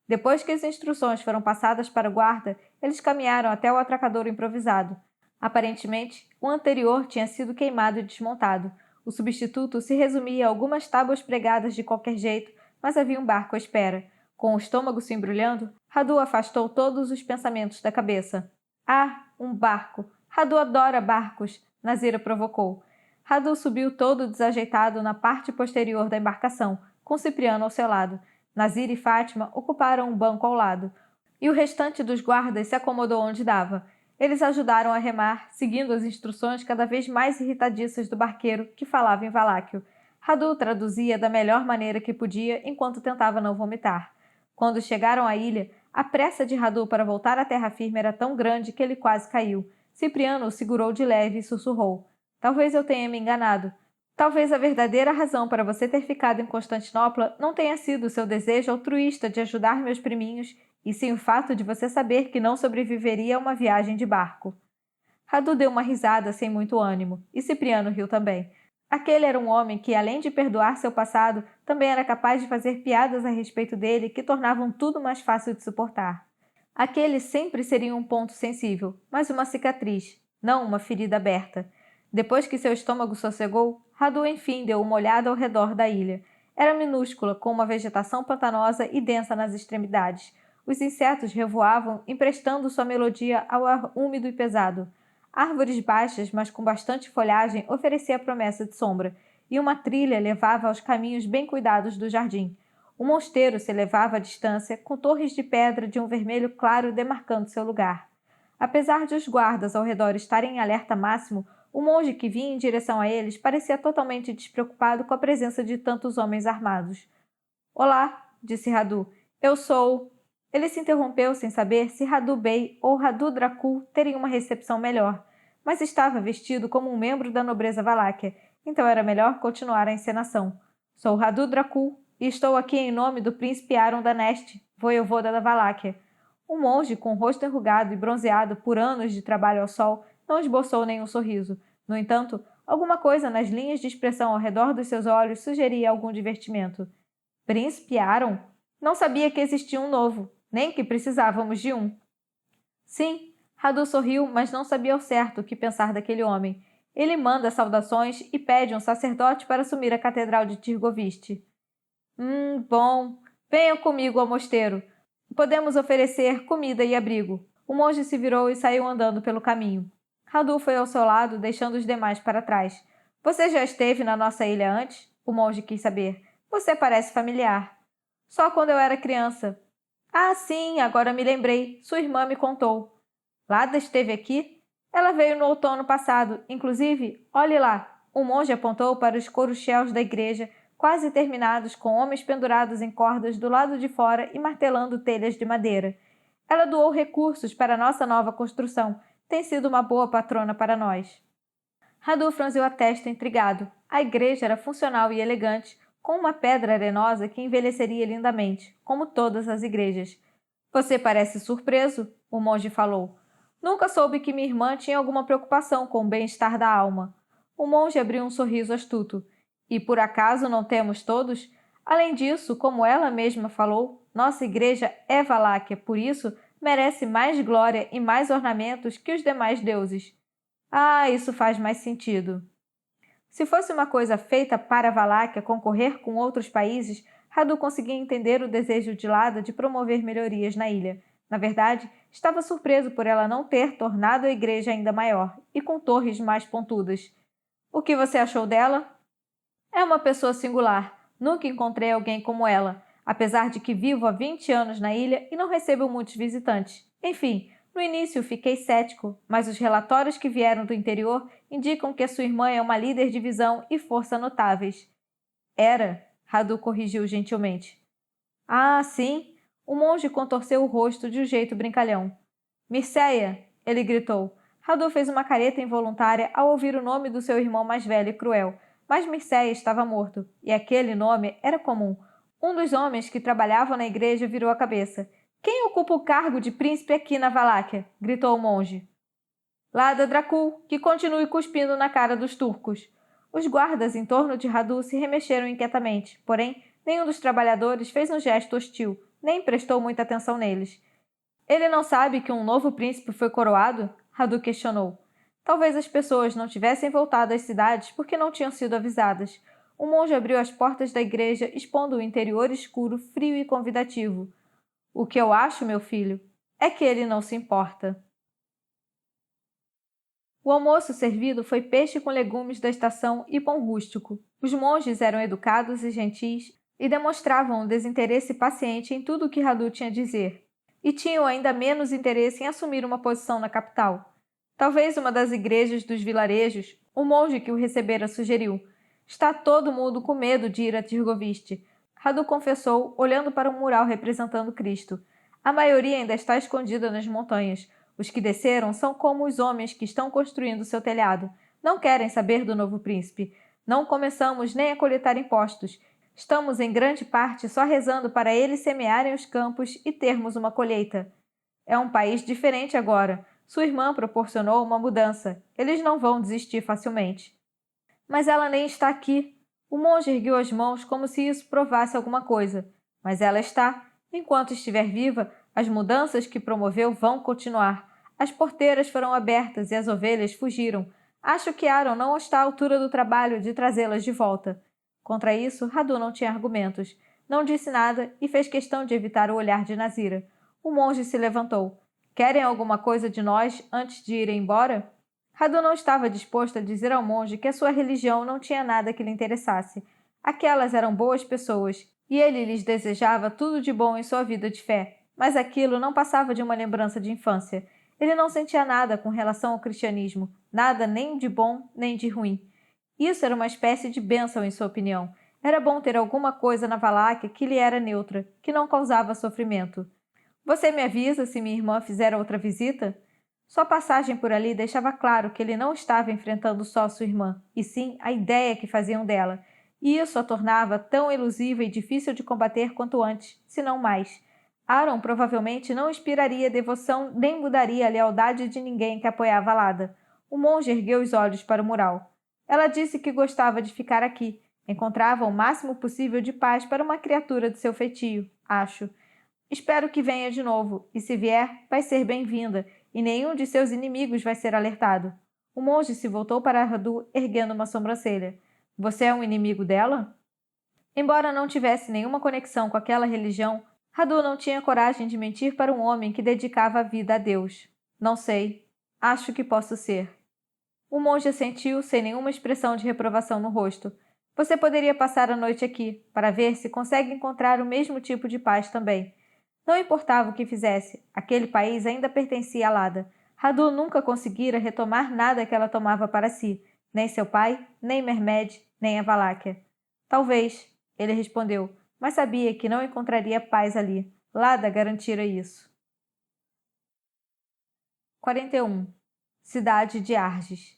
Depois que as instruções foram passadas para o guarda, eles caminharam até o atracador improvisado. Aparentemente, o anterior tinha sido queimado e desmontado. O substituto se resumia a algumas tábuas pregadas de qualquer jeito, mas havia um barco à espera. Com o estômago se embrulhando, Radu afastou todos os pensamentos da cabeça. Ah, um barco! Radu adora barcos! Nazira provocou. Radu subiu todo desajeitado na parte posterior da embarcação, com Cipriano ao seu lado. Nazira e Fátima ocuparam um banco ao lado, e o restante dos guardas se acomodou onde dava. Eles ajudaram a remar, seguindo as instruções cada vez mais irritadiças do barqueiro, que falava em valáquio. Radu traduzia da melhor maneira que podia enquanto tentava não vomitar. Quando chegaram à ilha, a pressa de Radu para voltar à terra firme era tão grande que ele quase caiu. Cipriano o segurou de leve e sussurrou. Talvez eu tenha me enganado. Talvez a verdadeira razão para você ter ficado em Constantinopla não tenha sido o seu desejo altruísta de ajudar meus priminhos, e sim o fato de você saber que não sobreviveria a uma viagem de barco. Radu deu uma risada sem muito ânimo, e Cipriano riu também. Aquele era um homem que, além de perdoar seu passado, também era capaz de fazer piadas a respeito dele que tornavam tudo mais fácil de suportar. Aquele sempre seria um ponto sensível, mas uma cicatriz, não uma ferida aberta. Depois que seu estômago sossegou, Radu enfim deu uma olhada ao redor da ilha. Era minúscula, com uma vegetação pantanosa e densa nas extremidades. Os insetos revoavam, emprestando sua melodia ao ar úmido e pesado. Árvores baixas, mas com bastante folhagem, oferecia a promessa de sombra, e uma trilha levava aos caminhos bem cuidados do jardim. O mosteiro se elevava à distância, com torres de pedra de um vermelho claro demarcando seu lugar. Apesar de os guardas ao redor estarem em alerta máximo, o monge que vinha em direção a eles parecia totalmente despreocupado com a presença de tantos homens armados. Olá, disse Radu. Eu sou... Ele se interrompeu sem saber se Radu Bey ou Radu Dracul teriam uma recepção melhor, mas estava vestido como um membro da nobreza valáquia, então era melhor continuar a encenação. Sou Radu Dracul e estou aqui em nome do príncipe Aron da Neste, voivoda da Valáquia. O monge, com o rosto enrugado e bronzeado por anos de trabalho ao sol, não esboçou nenhum sorriso. No entanto, alguma coisa nas linhas de expressão ao redor dos seus olhos sugeria algum divertimento. Príncipe Aron? Não sabia que existia um novo, nem que precisávamos de um. Sim, Radu sorriu, mas não sabia ao certo o que pensar daquele homem. Ele manda saudações e pede um sacerdote para assumir a catedral de Tirgoviste. Bom. Venham comigo ao mosteiro. Podemos oferecer comida e abrigo. O monge se virou e saiu andando pelo caminho. Radu foi ao seu lado, deixando os demais para trás. Você já esteve na nossa ilha antes? O monge quis saber. Você parece familiar. Só quando eu era criança. Ah, sim, agora me lembrei. Sua irmã me contou. Lada esteve aqui? Ela veio no outono passado. Inclusive, olhe lá. O monge apontou para os coruchelos da igreja, quase terminados, com homens pendurados em cordas do lado de fora e martelando telhas de madeira. Ela doou recursos para a nossa nova construção. Tem sido uma boa patrona para nós. Radu franziu a testa intrigado. A igreja era funcional e elegante, com uma pedra arenosa que envelheceria lindamente, como todas as igrejas. Você parece surpreso, o monge falou. Nunca soube que minha irmã tinha alguma preocupação com o bem-estar da alma. O monge abriu um sorriso astuto. E por acaso não temos todos? Além disso, como ela mesma falou, nossa igreja é Valáquia, por isso merece mais glória e mais ornamentos que os demais deuses. Ah, isso faz mais sentido. Se fosse uma coisa feita para a Valáquia concorrer com outros países, Radu conseguia entender o desejo de Lada de promover melhorias na ilha. Na verdade, estava surpreso por ela não ter tornado a igreja ainda maior e com torres mais pontudas. O que você achou dela? É uma pessoa singular. Nunca encontrei alguém como ela, apesar de que vivo há 20 anos na ilha e não recebo muitos visitantes. Enfim, no início fiquei cético, mas os relatórios que vieram do interior indicam que a sua irmã é uma líder de visão e força notáveis. Era, Radu corrigiu gentilmente. Ah, sim? O monge contorceu o rosto de um jeito brincalhão. Mircea! Ele gritou. Radu fez uma careta involuntária ao ouvir o nome do seu irmão mais velho e cruel, mas Mircea estava morto, e aquele nome era comum. Um dos homens que trabalhavam na igreja virou a cabeça. Quem ocupa o cargo de príncipe aqui na Valáquia? Gritou o monge. Lada Dracul, que continue cuspindo na cara dos turcos. Os guardas em torno de Radu se remexeram inquietamente, porém, nenhum dos trabalhadores fez um gesto hostil. nem prestou muita atenção neles. Ele não sabe que um novo príncipe foi coroado? Radu questionou. Talvez as pessoas não tivessem voltado às cidades porque não tinham sido avisadas. O monge abriu as portas da igreja, expondo o interior escuro, frio e convidativo. O que eu acho, meu filho, é que ele não se importa. O almoço servido foi peixe com legumes da estação e pão rústico. Os monges eram educados e gentis e demonstravam um desinteresse paciente em tudo o que Radu tinha a dizer. E tinham ainda menos interesse em assumir uma posição na capital. Talvez uma das igrejas dos vilarejos, o monge que o recebera sugeriu. Está todo mundo com medo de ir a Tirgoviste. Radu confessou, olhando para um mural representando Cristo. A maioria ainda está escondida nas montanhas. Os que desceram são como os homens que estão construindo seu telhado. Não querem saber do novo príncipe. Não começamos nem a coletar impostos. Estamos em grande parte só rezando para eles semearem os campos e termos uma colheita. É um país diferente agora. Sua irmã proporcionou uma mudança. Eles não vão desistir facilmente. Mas ela nem está aqui. O monge ergueu as mãos como se isso provasse alguma coisa. Mas ela está. Enquanto estiver viva, as mudanças que promoveu vão continuar. As porteiras foram abertas e as ovelhas fugiram. Acho que Aaron não está à altura do trabalho de trazê-las de volta. Contra isso, Radu não tinha argumentos. Não disse nada e fez questão de evitar o olhar de Nazira. O monge se levantou. Querem alguma coisa de nós antes de irem embora? Radu não estava disposto a dizer ao monge que a sua religião não tinha nada que lhe interessasse. Aquelas eram boas pessoas, e ele lhes desejava tudo de bom em sua vida de fé, mas aquilo não passava de uma lembrança de infância. Ele não sentia nada com relação ao cristianismo, nada nem de bom nem de ruim. Isso era uma espécie de bênção em sua opinião. Era bom ter alguma coisa na Valáquia que lhe era neutra, que não causava sofrimento. Você me avisa se minha irmã fizer outra visita? Sua passagem por ali deixava claro que ele não estava enfrentando só sua irmã, e sim a ideia que faziam dela, e isso a tornava tão elusiva e difícil de combater quanto antes, se não mais. Aaron provavelmente não inspiraria devoção nem mudaria a lealdade de ninguém que apoiava Lada. O monge ergueu os olhos para o mural. Ela disse que gostava de ficar aqui. Encontrava o máximo possível de paz para uma criatura de seu feitio, acho. Espero que venha de novo, e se vier, vai ser bem-vinda, e nenhum de seus inimigos vai ser alertado. O monge se voltou para Radu, erguendo uma sobrancelha. Você é um inimigo dela? Embora não tivesse nenhuma conexão com aquela religião, Radu não tinha coragem de mentir para um homem que dedicava a vida a Deus. Não sei. Acho que posso ser. O monge assentiu, sem nenhuma expressão de reprovação no rosto. Você poderia passar a noite aqui, para ver se consegue encontrar o mesmo tipo de paz também. Não importava o que fizesse, aquele país ainda pertencia a Lada. Radu nunca conseguira retomar nada que ela tomava para si, nem seu pai, nem Mermed, nem a Valáquia. Talvez, ele respondeu, mas sabia que não encontraria paz ali. Lada garantira isso. 41. Cidade de Arges.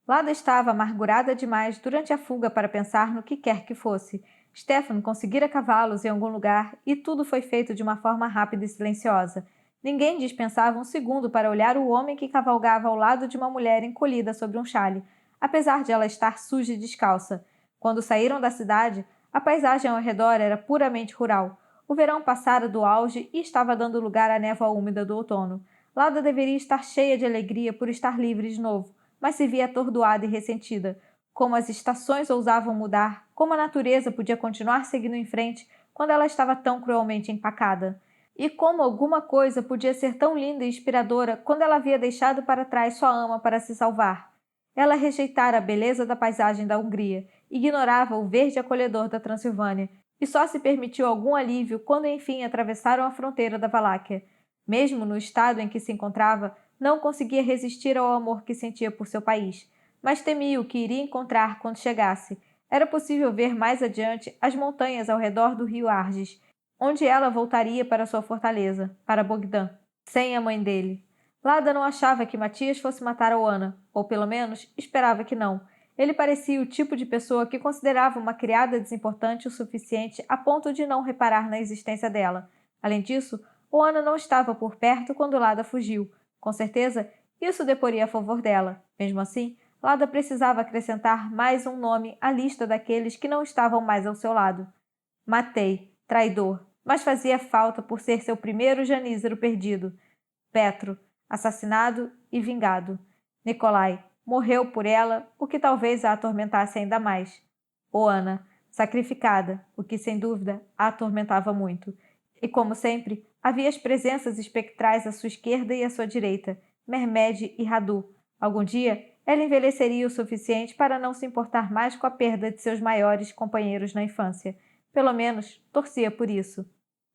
Lada estava amargurada demais durante a fuga para pensar no que quer que fosse. Stefan conseguira cavalos em algum lugar e tudo foi feito de uma forma rápida e silenciosa. Ninguém dispensava um segundo para olhar o homem que cavalgava ao lado de uma mulher encolhida sobre um chale, apesar de ela estar suja e descalça. Quando saíram da cidade, a paisagem ao redor era puramente rural. O verão passara do auge e estava dando lugar à névoa úmida do outono. Lada deveria estar cheia de alegria por estar livre de novo, mas se via atordoada e ressentida. Como as estações ousavam mudar, como a natureza podia continuar seguindo em frente quando ela estava tão cruelmente empacada. E como alguma coisa podia ser tão linda e inspiradora quando ela havia deixado para trás sua ama para se salvar. Ela rejeitara a beleza da paisagem da Hungria, ignorava o verde acolhedor da Transilvânia, e só se permitiu algum alívio quando enfim atravessaram a fronteira da Valáquia. Mesmo no estado em que se encontrava, não conseguia resistir ao amor que sentia por seu país, mas temia o que iria encontrar quando chegasse. Era possível ver mais adiante as montanhas ao redor do rio Arges, onde ela voltaria para sua fortaleza, para Bogdan, sem a mãe dele. Lada não achava que Matias fosse matar Oana, ou pelo menos esperava que não. Ele parecia o tipo de pessoa que considerava uma criada desimportante o suficiente a ponto de não reparar na existência dela. Além disso, Oana não estava por perto quando Lada fugiu. Com certeza, isso deporia a favor dela. Mesmo assim, Lada precisava acrescentar mais um nome à lista daqueles que não estavam mais ao seu lado. Matei, traidor. mas fazia falta por ser seu primeiro janízaro perdido. Petro, assassinado e vingado. Nicolai morreu por ela, o que talvez a atormentasse ainda mais. Oana, sacrificada, o que sem dúvida a atormentava muito. E como sempre, havia as presenças espectrais à sua esquerda e à sua direita, Mermed e Radu. Algum dia, ela envelheceria o suficiente para não se importar mais com a perda de seus maiores companheiros na infância. Pelo menos, torcia por isso.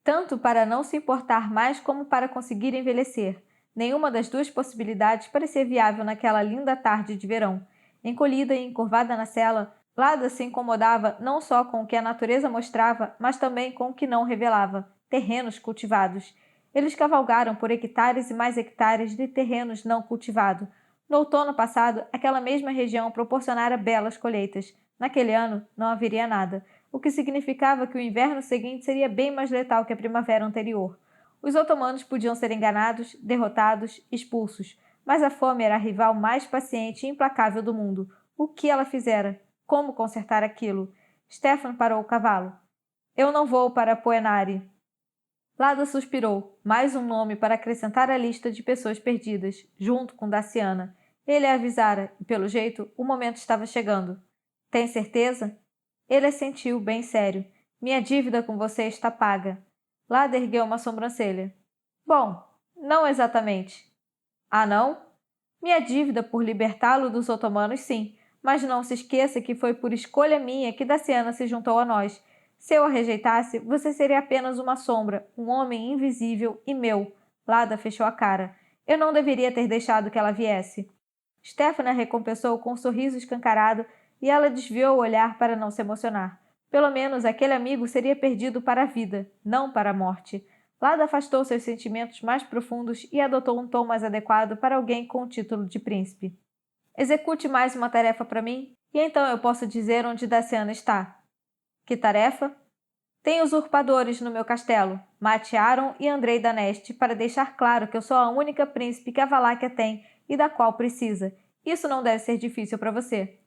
Tanto para não se importar mais como para conseguir envelhecer. Nenhuma das duas possibilidades parecia viável naquela linda tarde de verão. Encolhida e encurvada na cela, Lada se incomodava não só com o que a natureza mostrava, mas também com o que não revelava: terrenos cultivados. Eles cavalgaram por hectares e mais hectares de terrenos não cultivados. No outono passado, aquela mesma região proporcionara belas colheitas. Naquele ano, não haveria nada, o que significava que o inverno seguinte seria bem mais letal que a primavera anterior. Os otomanos podiam ser enganados, derrotados, expulsos, mas a fome era a rival mais paciente e implacável do mundo. O que ela fizera? Como consertar aquilo? Stefan parou o cavalo. Eu não vou para Poenari. Lada suspirou, mais um nome para acrescentar à lista de pessoas perdidas, junto com Daciana. Ele a avisara, e pelo jeito, o momento estava chegando. Tem certeza? Ele assentiu, bem sério. Minha dívida com você está paga. Lada ergueu uma sobrancelha. Bom, não exatamente. Ah, não? Minha dívida por libertá-lo dos otomanos, sim, mas não se esqueça que foi por escolha minha que Daciana se juntou a nós. Se eu a rejeitasse, você seria apenas uma sombra, um homem invisível e meu. Lada fechou a cara. Eu não deveria ter deixado que ela viesse. Stefana recompensou com um sorriso escancarado e ela desviou o olhar para não se emocionar. Pelo menos aquele amigo seria perdido para a vida, não para a morte. Lada afastou seus sentimentos mais profundos e adotou um tom mais adequado para alguém com o título de príncipe. Execute mais uma tarefa para mim, e então eu posso dizer onde Daciana está. Que tarefa? Tem usurpadores no meu castelo. Mate Aron e Andrei Daneste para deixar claro que eu sou a única príncipe que a Valáquia tem e da qual precisa. Isso não deve ser difícil para você.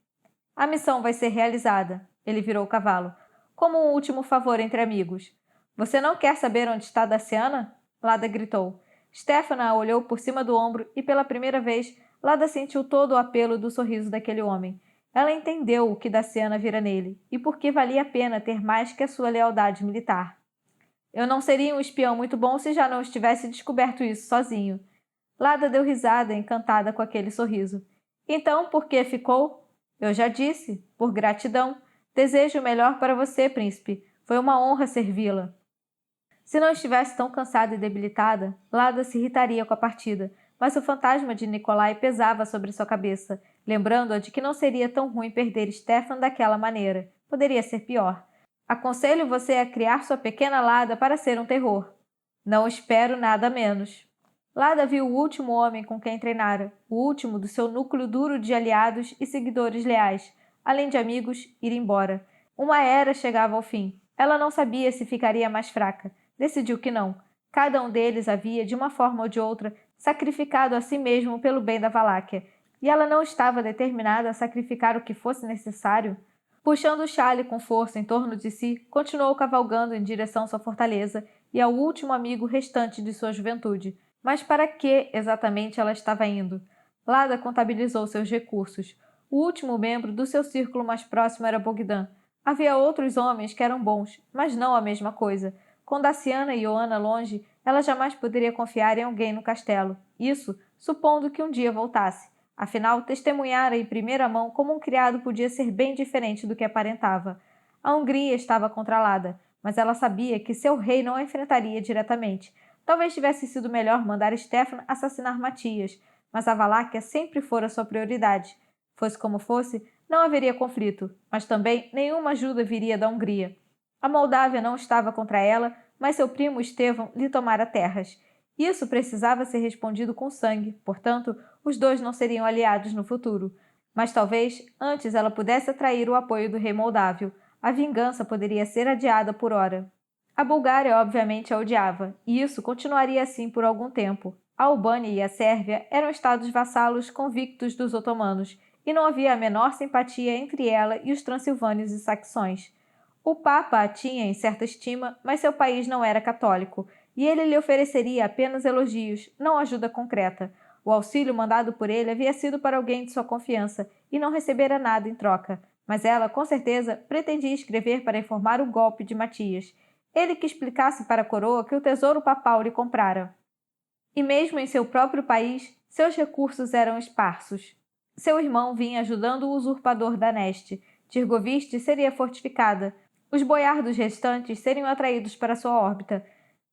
A missão vai ser realizada. Ele virou o cavalo. Como um último favor entre amigos. Você não quer saber onde está Daciana? Lada gritou. Stefana a olhou por cima do ombro e, pela primeira vez, Lada sentiu todo o apelo do sorriso daquele homem. Ela entendeu o que Daciana vira nele e por que valia a pena ter mais que a sua lealdade militar. Eu não seria um espião muito bom se já não estivesse descoberto isso sozinho. Lada deu risada, encantada com aquele sorriso. Então, por que ficou? Eu já disse, por gratidão. Desejo o melhor para você, príncipe. Foi uma honra servi-la. Se não estivesse tão cansada e debilitada, Lada se irritaria com a partida, mas o fantasma de Nicolai pesava sobre sua cabeça, lembrando-a de que não seria tão ruim perder Stefan daquela maneira. Poderia ser pior. Aconselho você a criar sua pequena Lada para ser um terror. Não espero nada menos. Lada viu o último homem com quem treinara, o último do seu núcleo duro de aliados e seguidores leais, além de amigos, ir embora. Uma era chegava ao fim. Ela não sabia se ficaria mais fraca. Decidiu que não. Cada um deles havia, de uma forma ou de outra, sacrificado a si mesmo pelo bem da Valáquia, e ela não estava determinada a sacrificar o que fosse necessário. Puxando o chale com força em torno de si, continuou cavalgando em direção à sua fortaleza e ao último amigo restante de sua juventude. Mas para que exatamente ela estava indo? Lada contabilizou seus recursos. O último membro do seu círculo mais próximo era Bogdan. Havia outros homens que eram bons, mas não a mesma coisa. Com Daciana e Oana longe, ela jamais poderia confiar em alguém no castelo. Isso, supondo que um dia voltasse. Afinal, testemunhara em primeira mão como um criado podia ser bem diferente do que aparentava. A Hungria estava controlada, mas ela sabia que seu rei não a enfrentaria diretamente. Talvez tivesse sido melhor mandar Stefan assassinar Matias, mas a Valáquia sempre fora sua prioridade. Fosse como fosse, não haveria conflito, mas também nenhuma ajuda viria da Hungria. A Moldávia não estava contra ela, mas seu primo Estevão lhe tomara terras. Isso precisava ser respondido com sangue, portanto, os dois não seriam aliados no futuro. Mas talvez, antes ela pudesse atrair o apoio do rei moldávio. A vingança poderia ser adiada por hora. A Bulgária obviamente a odiava, e isso continuaria assim por algum tempo. A Albânia e a Sérvia eram estados vassalos convictos dos otomanos, e não havia a menor simpatia entre ela e os transilvânios e saxões. O Papa a tinha em certa estima, mas seu país não era católico, e ele lhe ofereceria apenas elogios, não ajuda concreta. O auxílio mandado por ele havia sido para alguém de sua confiança, e não recebera nada em troca. Mas ela, com certeza, pretendia escrever para informar o golpe de Matias. Ele que explicasse para a coroa que o tesouro papal lhe comprara. E mesmo em seu próprio país, seus recursos eram esparsos. Seu irmão vinha ajudando o usurpador da Neste. Tirgoviste seria fortificada. Os boiardos restantes seriam atraídos para sua órbita,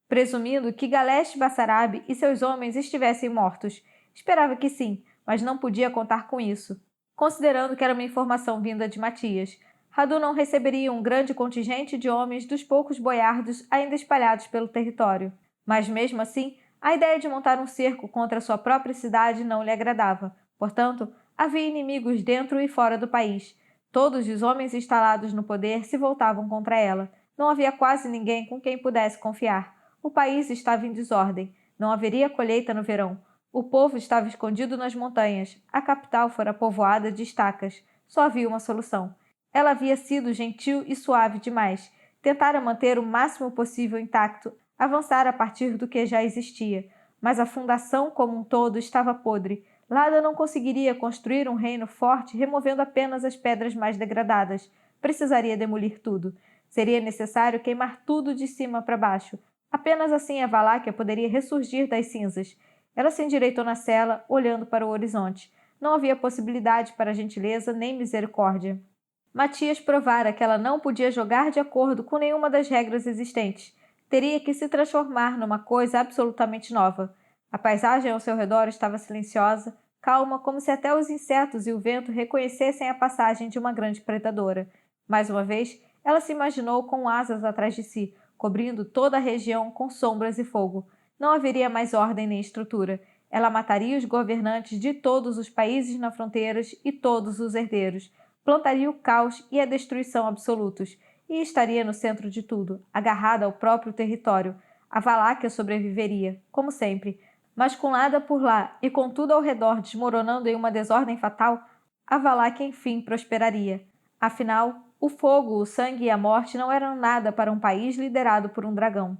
presumindo que Galeste Bassarabe e seus homens estivessem mortos. Esperava que sim, mas não podia contar com isso, considerando que era uma informação vinda de Matias. Radu não receberia um grande contingente de homens dos poucos boiardos ainda espalhados pelo território. Mas mesmo assim, a ideia de montar um cerco contra sua própria cidade não lhe agradava. Portanto, havia inimigos dentro e fora do país. Todos os homens instalados no poder se voltavam contra ela. Não havia quase ninguém com quem pudesse confiar. O país estava em desordem. Não haveria colheita no verão. O povo estava escondido nas montanhas. A capital fora povoada de estacas. Só havia uma solução. Ela havia sido gentil e suave demais. Tentara manter o máximo possível intacto, avançar a partir do que já existia. Mas a fundação como um todo estava podre. Lada não conseguiria construir um reino forte removendo apenas as pedras mais degradadas. Precisaria demolir tudo. Seria necessário queimar tudo de cima para baixo. Apenas assim a Valáquia poderia ressurgir das cinzas. Ela se endireitou na cela, olhando para o horizonte. Não havia possibilidade para gentileza nem misericórdia. Matias provara que ela não podia jogar de acordo com nenhuma das regras existentes. Teria que se transformar numa coisa absolutamente nova. A paisagem ao seu redor estava silenciosa, calma, como se até os insetos e o vento reconhecessem a passagem de uma grande predadora. Mais uma vez, ela se imaginou com asas atrás de si, cobrindo toda a região com sombras e fogo. Não haveria mais ordem nem estrutura. Ela mataria os governantes de todos os países nas fronteiras e todos os herdeiros. Plantaria o caos e a destruição absolutos. E estaria no centro de tudo, agarrada ao próprio território. A Valáquia sobreviveria, como sempre. Mas com nada por lá e com tudo ao redor desmoronando em uma desordem fatal, a Valáquia enfim prosperaria. Afinal, o fogo, o sangue e a morte não eram nada para um país liderado por um dragão.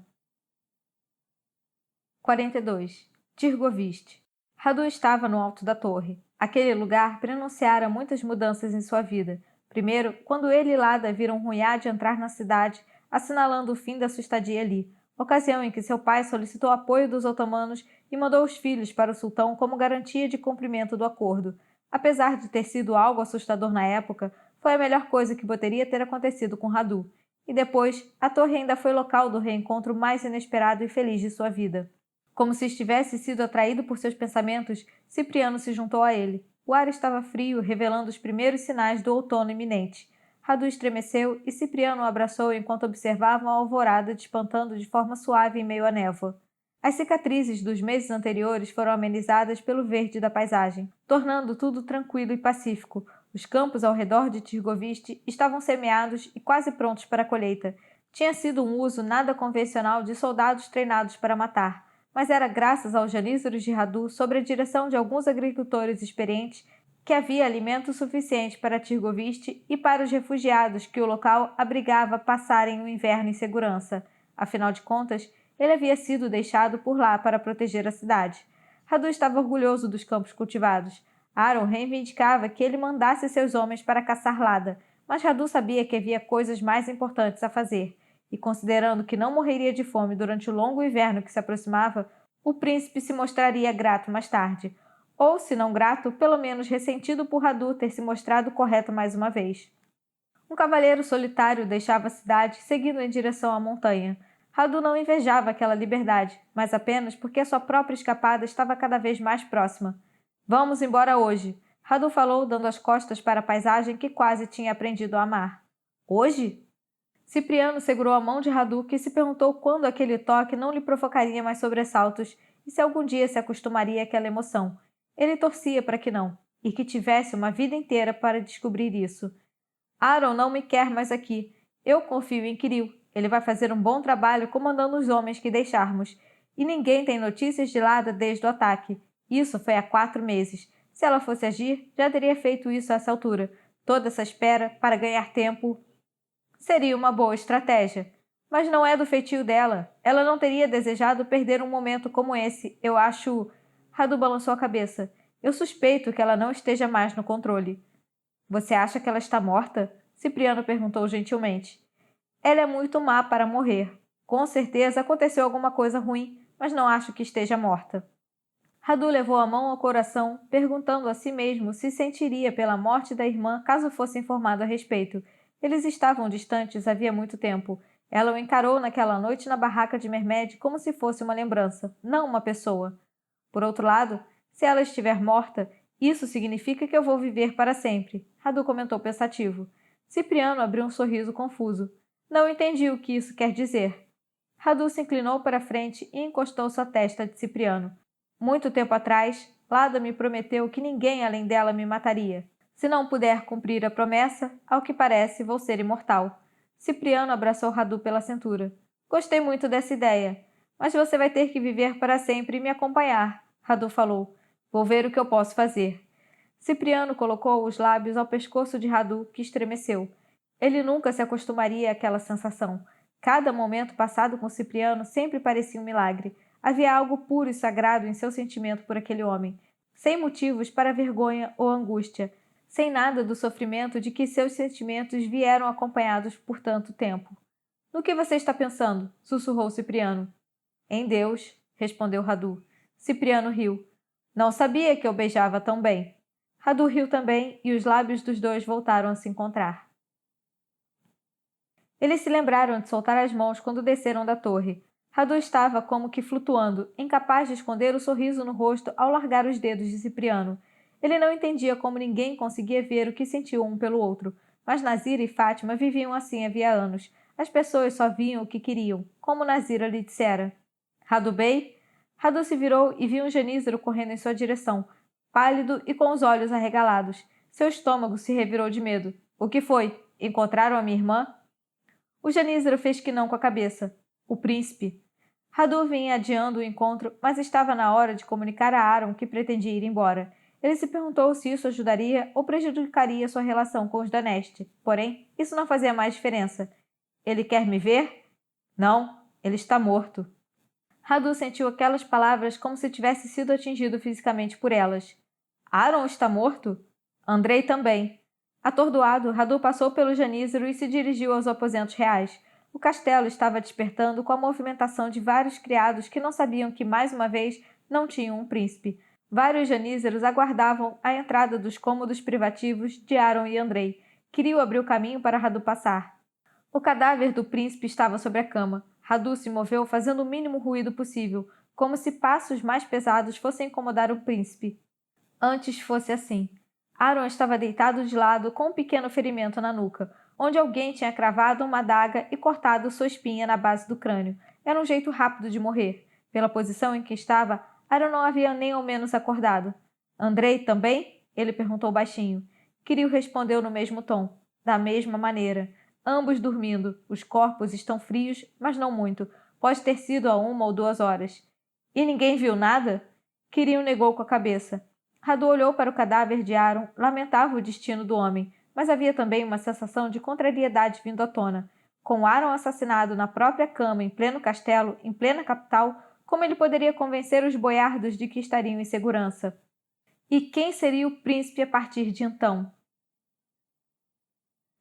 42. Tirgoviste. Radu estava no alto da torre. Aquele lugar prenunciara muitas mudanças em sua vida. Primeiro, quando ele e Lada viram Hunhad entrar na cidade, assinalando o fim da sua estadia ali, ocasião em que seu pai solicitou apoio dos otomanos e mandou os filhos para o sultão como garantia de cumprimento do acordo. Apesar de ter sido algo assustador na época, foi a melhor coisa que poderia ter acontecido com Radu. E depois, a torre ainda foi local do reencontro mais inesperado e feliz de sua vida. Como se estivesse sido atraído por seus pensamentos, Cipriano se juntou a ele. O ar estava frio, revelando os primeiros sinais do outono iminente. Radu estremeceu e Cipriano o abraçou enquanto observavam a alvorada despontando de forma suave em meio à névoa. As cicatrizes dos meses anteriores foram amenizadas pelo verde da paisagem, tornando tudo tranquilo e pacífico. Os campos ao redor de Tirgoviste estavam semeados e quase prontos para a colheita. Tinha sido um uso nada convencional de soldados treinados para matar, mas era graças aos janízaros de Radu, sob a direção de alguns agricultores experientes, que havia alimento suficiente para Tirgoviste e para os refugiados que o local abrigava passarem o inverno em segurança. Afinal de contas, ele havia sido deixado por lá para proteger a cidade. Radu estava orgulhoso dos campos cultivados. Aaron reivindicava que ele mandasse seus homens para caçar Lada, mas Radu sabia que havia coisas mais importantes a fazer. E considerando que não morreria de fome durante o longo inverno que se aproximava, o príncipe se mostraria grato mais tarde. Ou, se não grato, pelo menos ressentido por Radu ter se mostrado correto mais uma vez. Um cavaleiro solitário deixava a cidade, seguindo em direção à montanha. Radu não invejava aquela liberdade, mas apenas porque a sua própria escapada estava cada vez mais próxima. Vamos embora hoje, Radu falou, dando as costas para a paisagem que quase tinha aprendido a amar. Hoje? Cipriano segurou a mão de Radu e se perguntou quando aquele toque não lhe provocaria mais sobressaltos e se algum dia se acostumaria àquela emoção. Ele torcia para que não, e que tivesse uma vida inteira para descobrir isso. Aaron não me quer mais aqui. Eu confio em Kirill. Ele vai fazer um bom trabalho comandando os homens que deixarmos. E ninguém tem notícias de Lada desde o ataque. Isso foi há 4 meses. Se ela fosse agir, já teria feito isso a essa altura. Toda essa espera para ganhar tempo. Seria uma boa estratégia. Mas não é do feitio dela. Ela não teria desejado perder um momento como esse. Eu acho... Radu balançou a cabeça. Eu suspeito que ela não esteja mais no controle. Você acha que ela está morta? Cipriano perguntou gentilmente. Ela é muito má para morrer. Com certeza aconteceu alguma coisa ruim, mas não acho que esteja morta. Radu levou a mão ao coração, perguntando a si mesmo se sentiria pela morte da irmã caso fosse informado a respeito. Eles estavam distantes havia muito tempo. Ela o encarou naquela noite na barraca de Mermed como se fosse uma lembrança, não uma pessoa. Por outro lado, se ela estiver morta, isso significa que eu vou viver para sempre, Radu comentou pensativo. Cipriano abriu um sorriso confuso. Não entendi o que isso quer dizer. Radu se inclinou para a frente e encostou sua testa de Cipriano. Muito tempo atrás, Lada me prometeu que ninguém além dela me mataria. Se não puder cumprir a promessa, ao que parece, vou ser imortal. Cipriano abraçou Radu pela cintura. Gostei muito dessa ideia. Mas você vai ter que viver para sempre e me acompanhar, Radu falou. Vou ver o que eu posso fazer. Cipriano colocou os lábios ao pescoço de Radu, que estremeceu. Ele nunca se acostumaria àquela sensação. Cada momento passado com Cipriano sempre parecia um milagre. Havia algo puro e sagrado em seu sentimento por aquele homem, sem motivos para vergonha ou angústia, sem nada do sofrimento de que seus sentimentos vieram acompanhados por tanto tempo. No que você está pensando? Sussurrou Cipriano. Em Deus, respondeu Radu. Cipriano riu. Não sabia que eu beijava tão bem. Radu riu também e os lábios dos dois voltaram a se encontrar. Eles se lembraram de soltar as mãos quando desceram da torre. Radu estava como que flutuando, incapaz de esconder o sorriso no rosto ao largar os dedos de Cipriano. Ele não entendia como ninguém conseguia ver o que sentiam um pelo outro, mas Nazira e Fátima viviam assim havia anos. As pessoas só viam o que queriam, como Nazira lhe dissera. Radu Bey? Radu se virou e viu um Janízaro correndo em sua direção, pálido e com os olhos arregalados. Seu estômago se revirou de medo. O que foi? Encontraram a minha irmã? O Janízaro fez que não com a cabeça. O príncipe. Radu vinha adiando o encontro, mas estava na hora de comunicar a Aaron que pretendia ir embora. Ele se perguntou se isso ajudaria ou prejudicaria sua relação com os Daneste. Porém, isso não fazia mais diferença. Ele quer me ver? Não, ele está morto. Radu sentiu aquelas palavras como se tivesse sido atingido fisicamente por elas. Aaron está morto? Andrei também. Atordoado, Radu passou pelo Janízaro e se dirigiu aos aposentos reais. O castelo estava despertando com a movimentação de vários criados que não sabiam que, mais uma vez, não tinham um príncipe. Vários janízaros aguardavam a entrada dos cômodos privativos de Aaron e Andrei. Kirill abriu caminho para Radu passar. O cadáver do príncipe estava sobre a cama. Radu se moveu fazendo o mínimo ruído possível, como se passos mais pesados fossem incomodar o príncipe. Antes fosse assim. Aaron estava deitado de lado com um pequeno ferimento na nuca, onde alguém tinha cravado uma adaga e cortado sua espinha na base do crânio. Era um jeito rápido de morrer. Pela posição em que estava, Aaron não havia nem ao menos acordado. Andrei também? Ele perguntou baixinho. Kirill respondeu no mesmo tom, da mesma maneira. Ambos dormindo. Os corpos estão frios, mas não muito. Pode ter sido há 1 ou 2 horas. E ninguém viu nada? Kirill negou com a cabeça. Radu olhou para o cadáver de Aaron, lamentava o destino do homem, mas havia também uma sensação de contrariedade vindo à tona. Com Aaron assassinado na própria cama, em pleno castelo, em plena capital, como ele poderia convencer os boiardos de que estariam em segurança? E quem seria o príncipe a partir de então?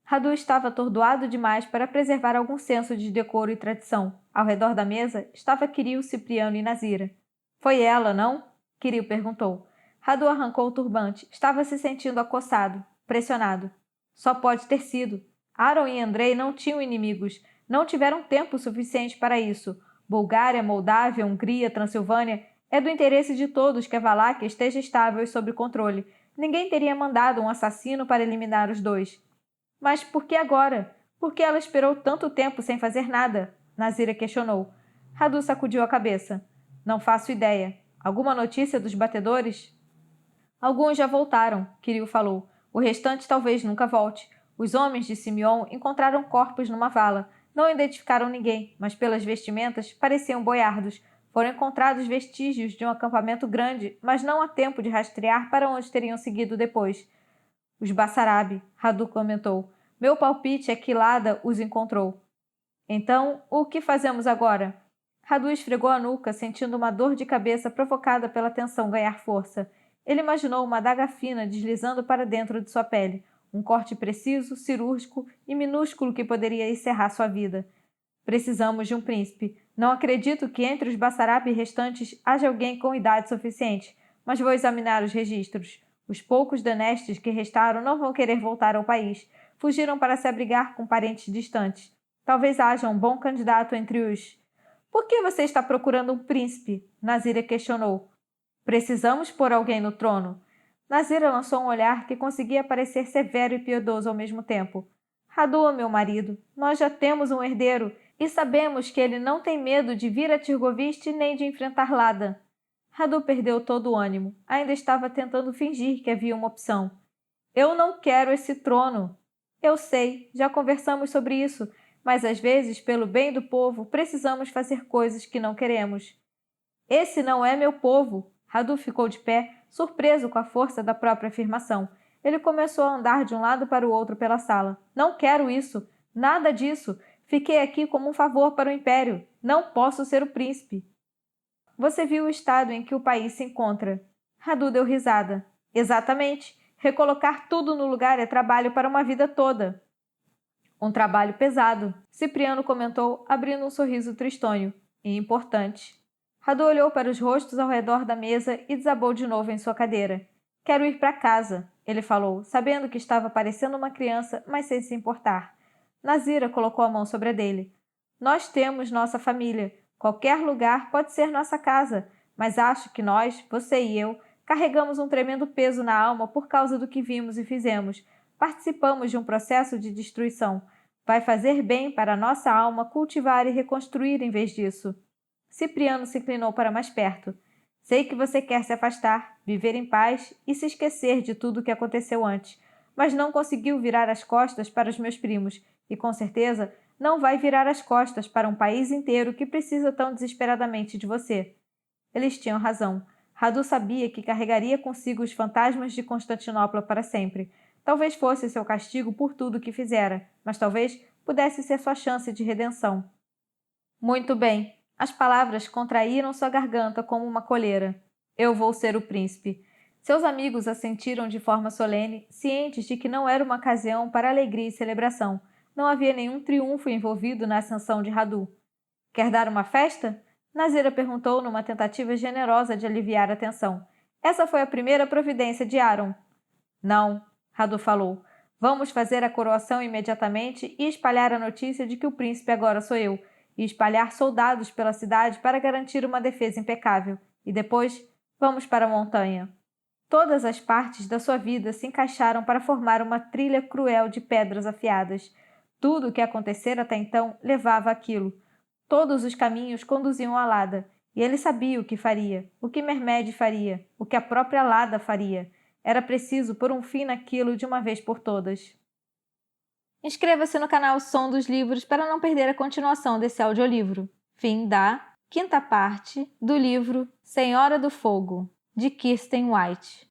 Radu estava atordoado demais para preservar algum senso de decoro e tradição. Ao redor da mesa estava Kirill, Cipriano e Nazira. Foi ela, não? Kirill perguntou. Radu arrancou o turbante. Estava se sentindo acossado, pressionado. Só pode ter sido. Aaron e Andrei não tinham inimigos. Não tiveram tempo suficiente para isso. Bulgária, Moldávia, Hungria, Transilvânia. É do interesse de todos que a Valáquia esteja estável e sob controle. Ninguém teria mandado um assassino para eliminar os dois. Mas por que agora? Por que ela esperou tanto tempo sem fazer nada? Nazira questionou. Radu sacudiu a cabeça. Não faço ideia. Alguma notícia dos batedores? Alguns já voltaram, Kirill falou. O restante talvez nunca volte. Os homens de Simeon encontraram corpos numa vala. Não identificaram ninguém, mas pelas vestimentas pareciam boiardos. Foram encontrados vestígios de um acampamento grande, mas não há tempo de rastrear para onde teriam seguido depois. Os Bassarabe, Radu comentou. Meu palpite é que Lada os encontrou. Então, o que fazemos agora? Radu esfregou a nuca, sentindo uma dor de cabeça provocada pela tensão ganhar força. Ele imaginou uma adaga fina deslizando para dentro de sua pele, um corte preciso, cirúrgico e minúsculo que poderia encerrar sua vida. Precisamos de um príncipe. Não acredito que entre os Bassarabi restantes haja alguém com idade suficiente, mas vou examinar os registros. Os poucos danestes que restaram não vão querer voltar ao país. Fugiram para se abrigar com parentes distantes. Talvez haja um bom candidato entre os... Por que você está procurando um príncipe? Nazira questionou. Precisamos pôr alguém no trono. Nazira lançou um olhar que conseguia parecer severo e piedoso ao mesmo tempo. Radu, meu marido, nós já temos um herdeiro e sabemos que ele não tem medo de vir a Tirgoviste nem de enfrentar Lada. Radu perdeu todo o ânimo. Ainda estava tentando fingir que havia uma opção. Eu não quero esse trono. Eu sei, já conversamos sobre isso, mas às vezes, pelo bem do povo, precisamos fazer coisas que não queremos. Esse não é meu povo. Radu ficou de pé, surpreso com a força da própria afirmação. Ele começou a andar de um lado para o outro pela sala. Não quero isso. Nada disso. Fiquei aqui como um favor para o Império. Não posso ser o príncipe. Você viu o estado em que o país se encontra. Radu deu risada. Exatamente. Recolocar tudo no lugar é trabalho para uma vida toda. Um trabalho pesado, Cipriano comentou, abrindo um sorriso tristonho. E importante. Radu olhou para os rostos ao redor da mesa e desabou de novo em sua cadeira. Quero ir para casa, ele falou, sabendo que estava parecendo uma criança, mas sem se importar. Nazira colocou a mão sobre a dele. Nós temos nossa família. Qualquer lugar pode ser nossa casa, mas acho que nós, você e eu, carregamos um tremendo peso na alma por causa do que vimos e fizemos. Participamos de um processo de destruição. Vai fazer bem para a nossa alma cultivar e reconstruir em vez disso. Cipriano se inclinou para mais perto. Sei que você quer se afastar, viver em paz e se esquecer de tudo o que aconteceu antes, mas não conseguiu virar as costas para os meus primos e, com certeza, não vai virar as costas para um país inteiro que precisa tão desesperadamente de você. Eles tinham razão. Radu sabia que carregaria consigo os fantasmas de Constantinopla para sempre. Talvez fosse seu castigo por tudo o que fizera, mas talvez pudesse ser sua chance de redenção. Muito bem. As palavras contraíram sua garganta como uma coleira. Eu vou ser o príncipe. Seus amigos assentiram de forma solene, cientes de que não era uma ocasião para alegria e celebração. Não havia nenhum triunfo envolvido na ascensão de Radu. Quer dar uma festa? Nazira perguntou numa tentativa generosa de aliviar a tensão. Essa foi a primeira providência de Aaron. Não, Radu falou. Vamos fazer a coroação imediatamente e espalhar a notícia de que o príncipe agora sou eu, e espalhar soldados pela cidade para garantir uma defesa impecável. E depois, vamos para a montanha. Todas as partes da sua vida se encaixaram para formar uma trilha cruel de pedras afiadas. Tudo o que acontecera até então levava àquilo. Todos os caminhos conduziam a Lada, e ele sabia o que faria, o que Mermed faria, o que a própria Lada faria. Era preciso pôr um fim naquilo de uma vez por todas. Inscreva-se no canal Som dos Livros para não perder a continuação desse audiolivro. Fim da quinta parte do livro Senhora do Fogo, de Kirsten White.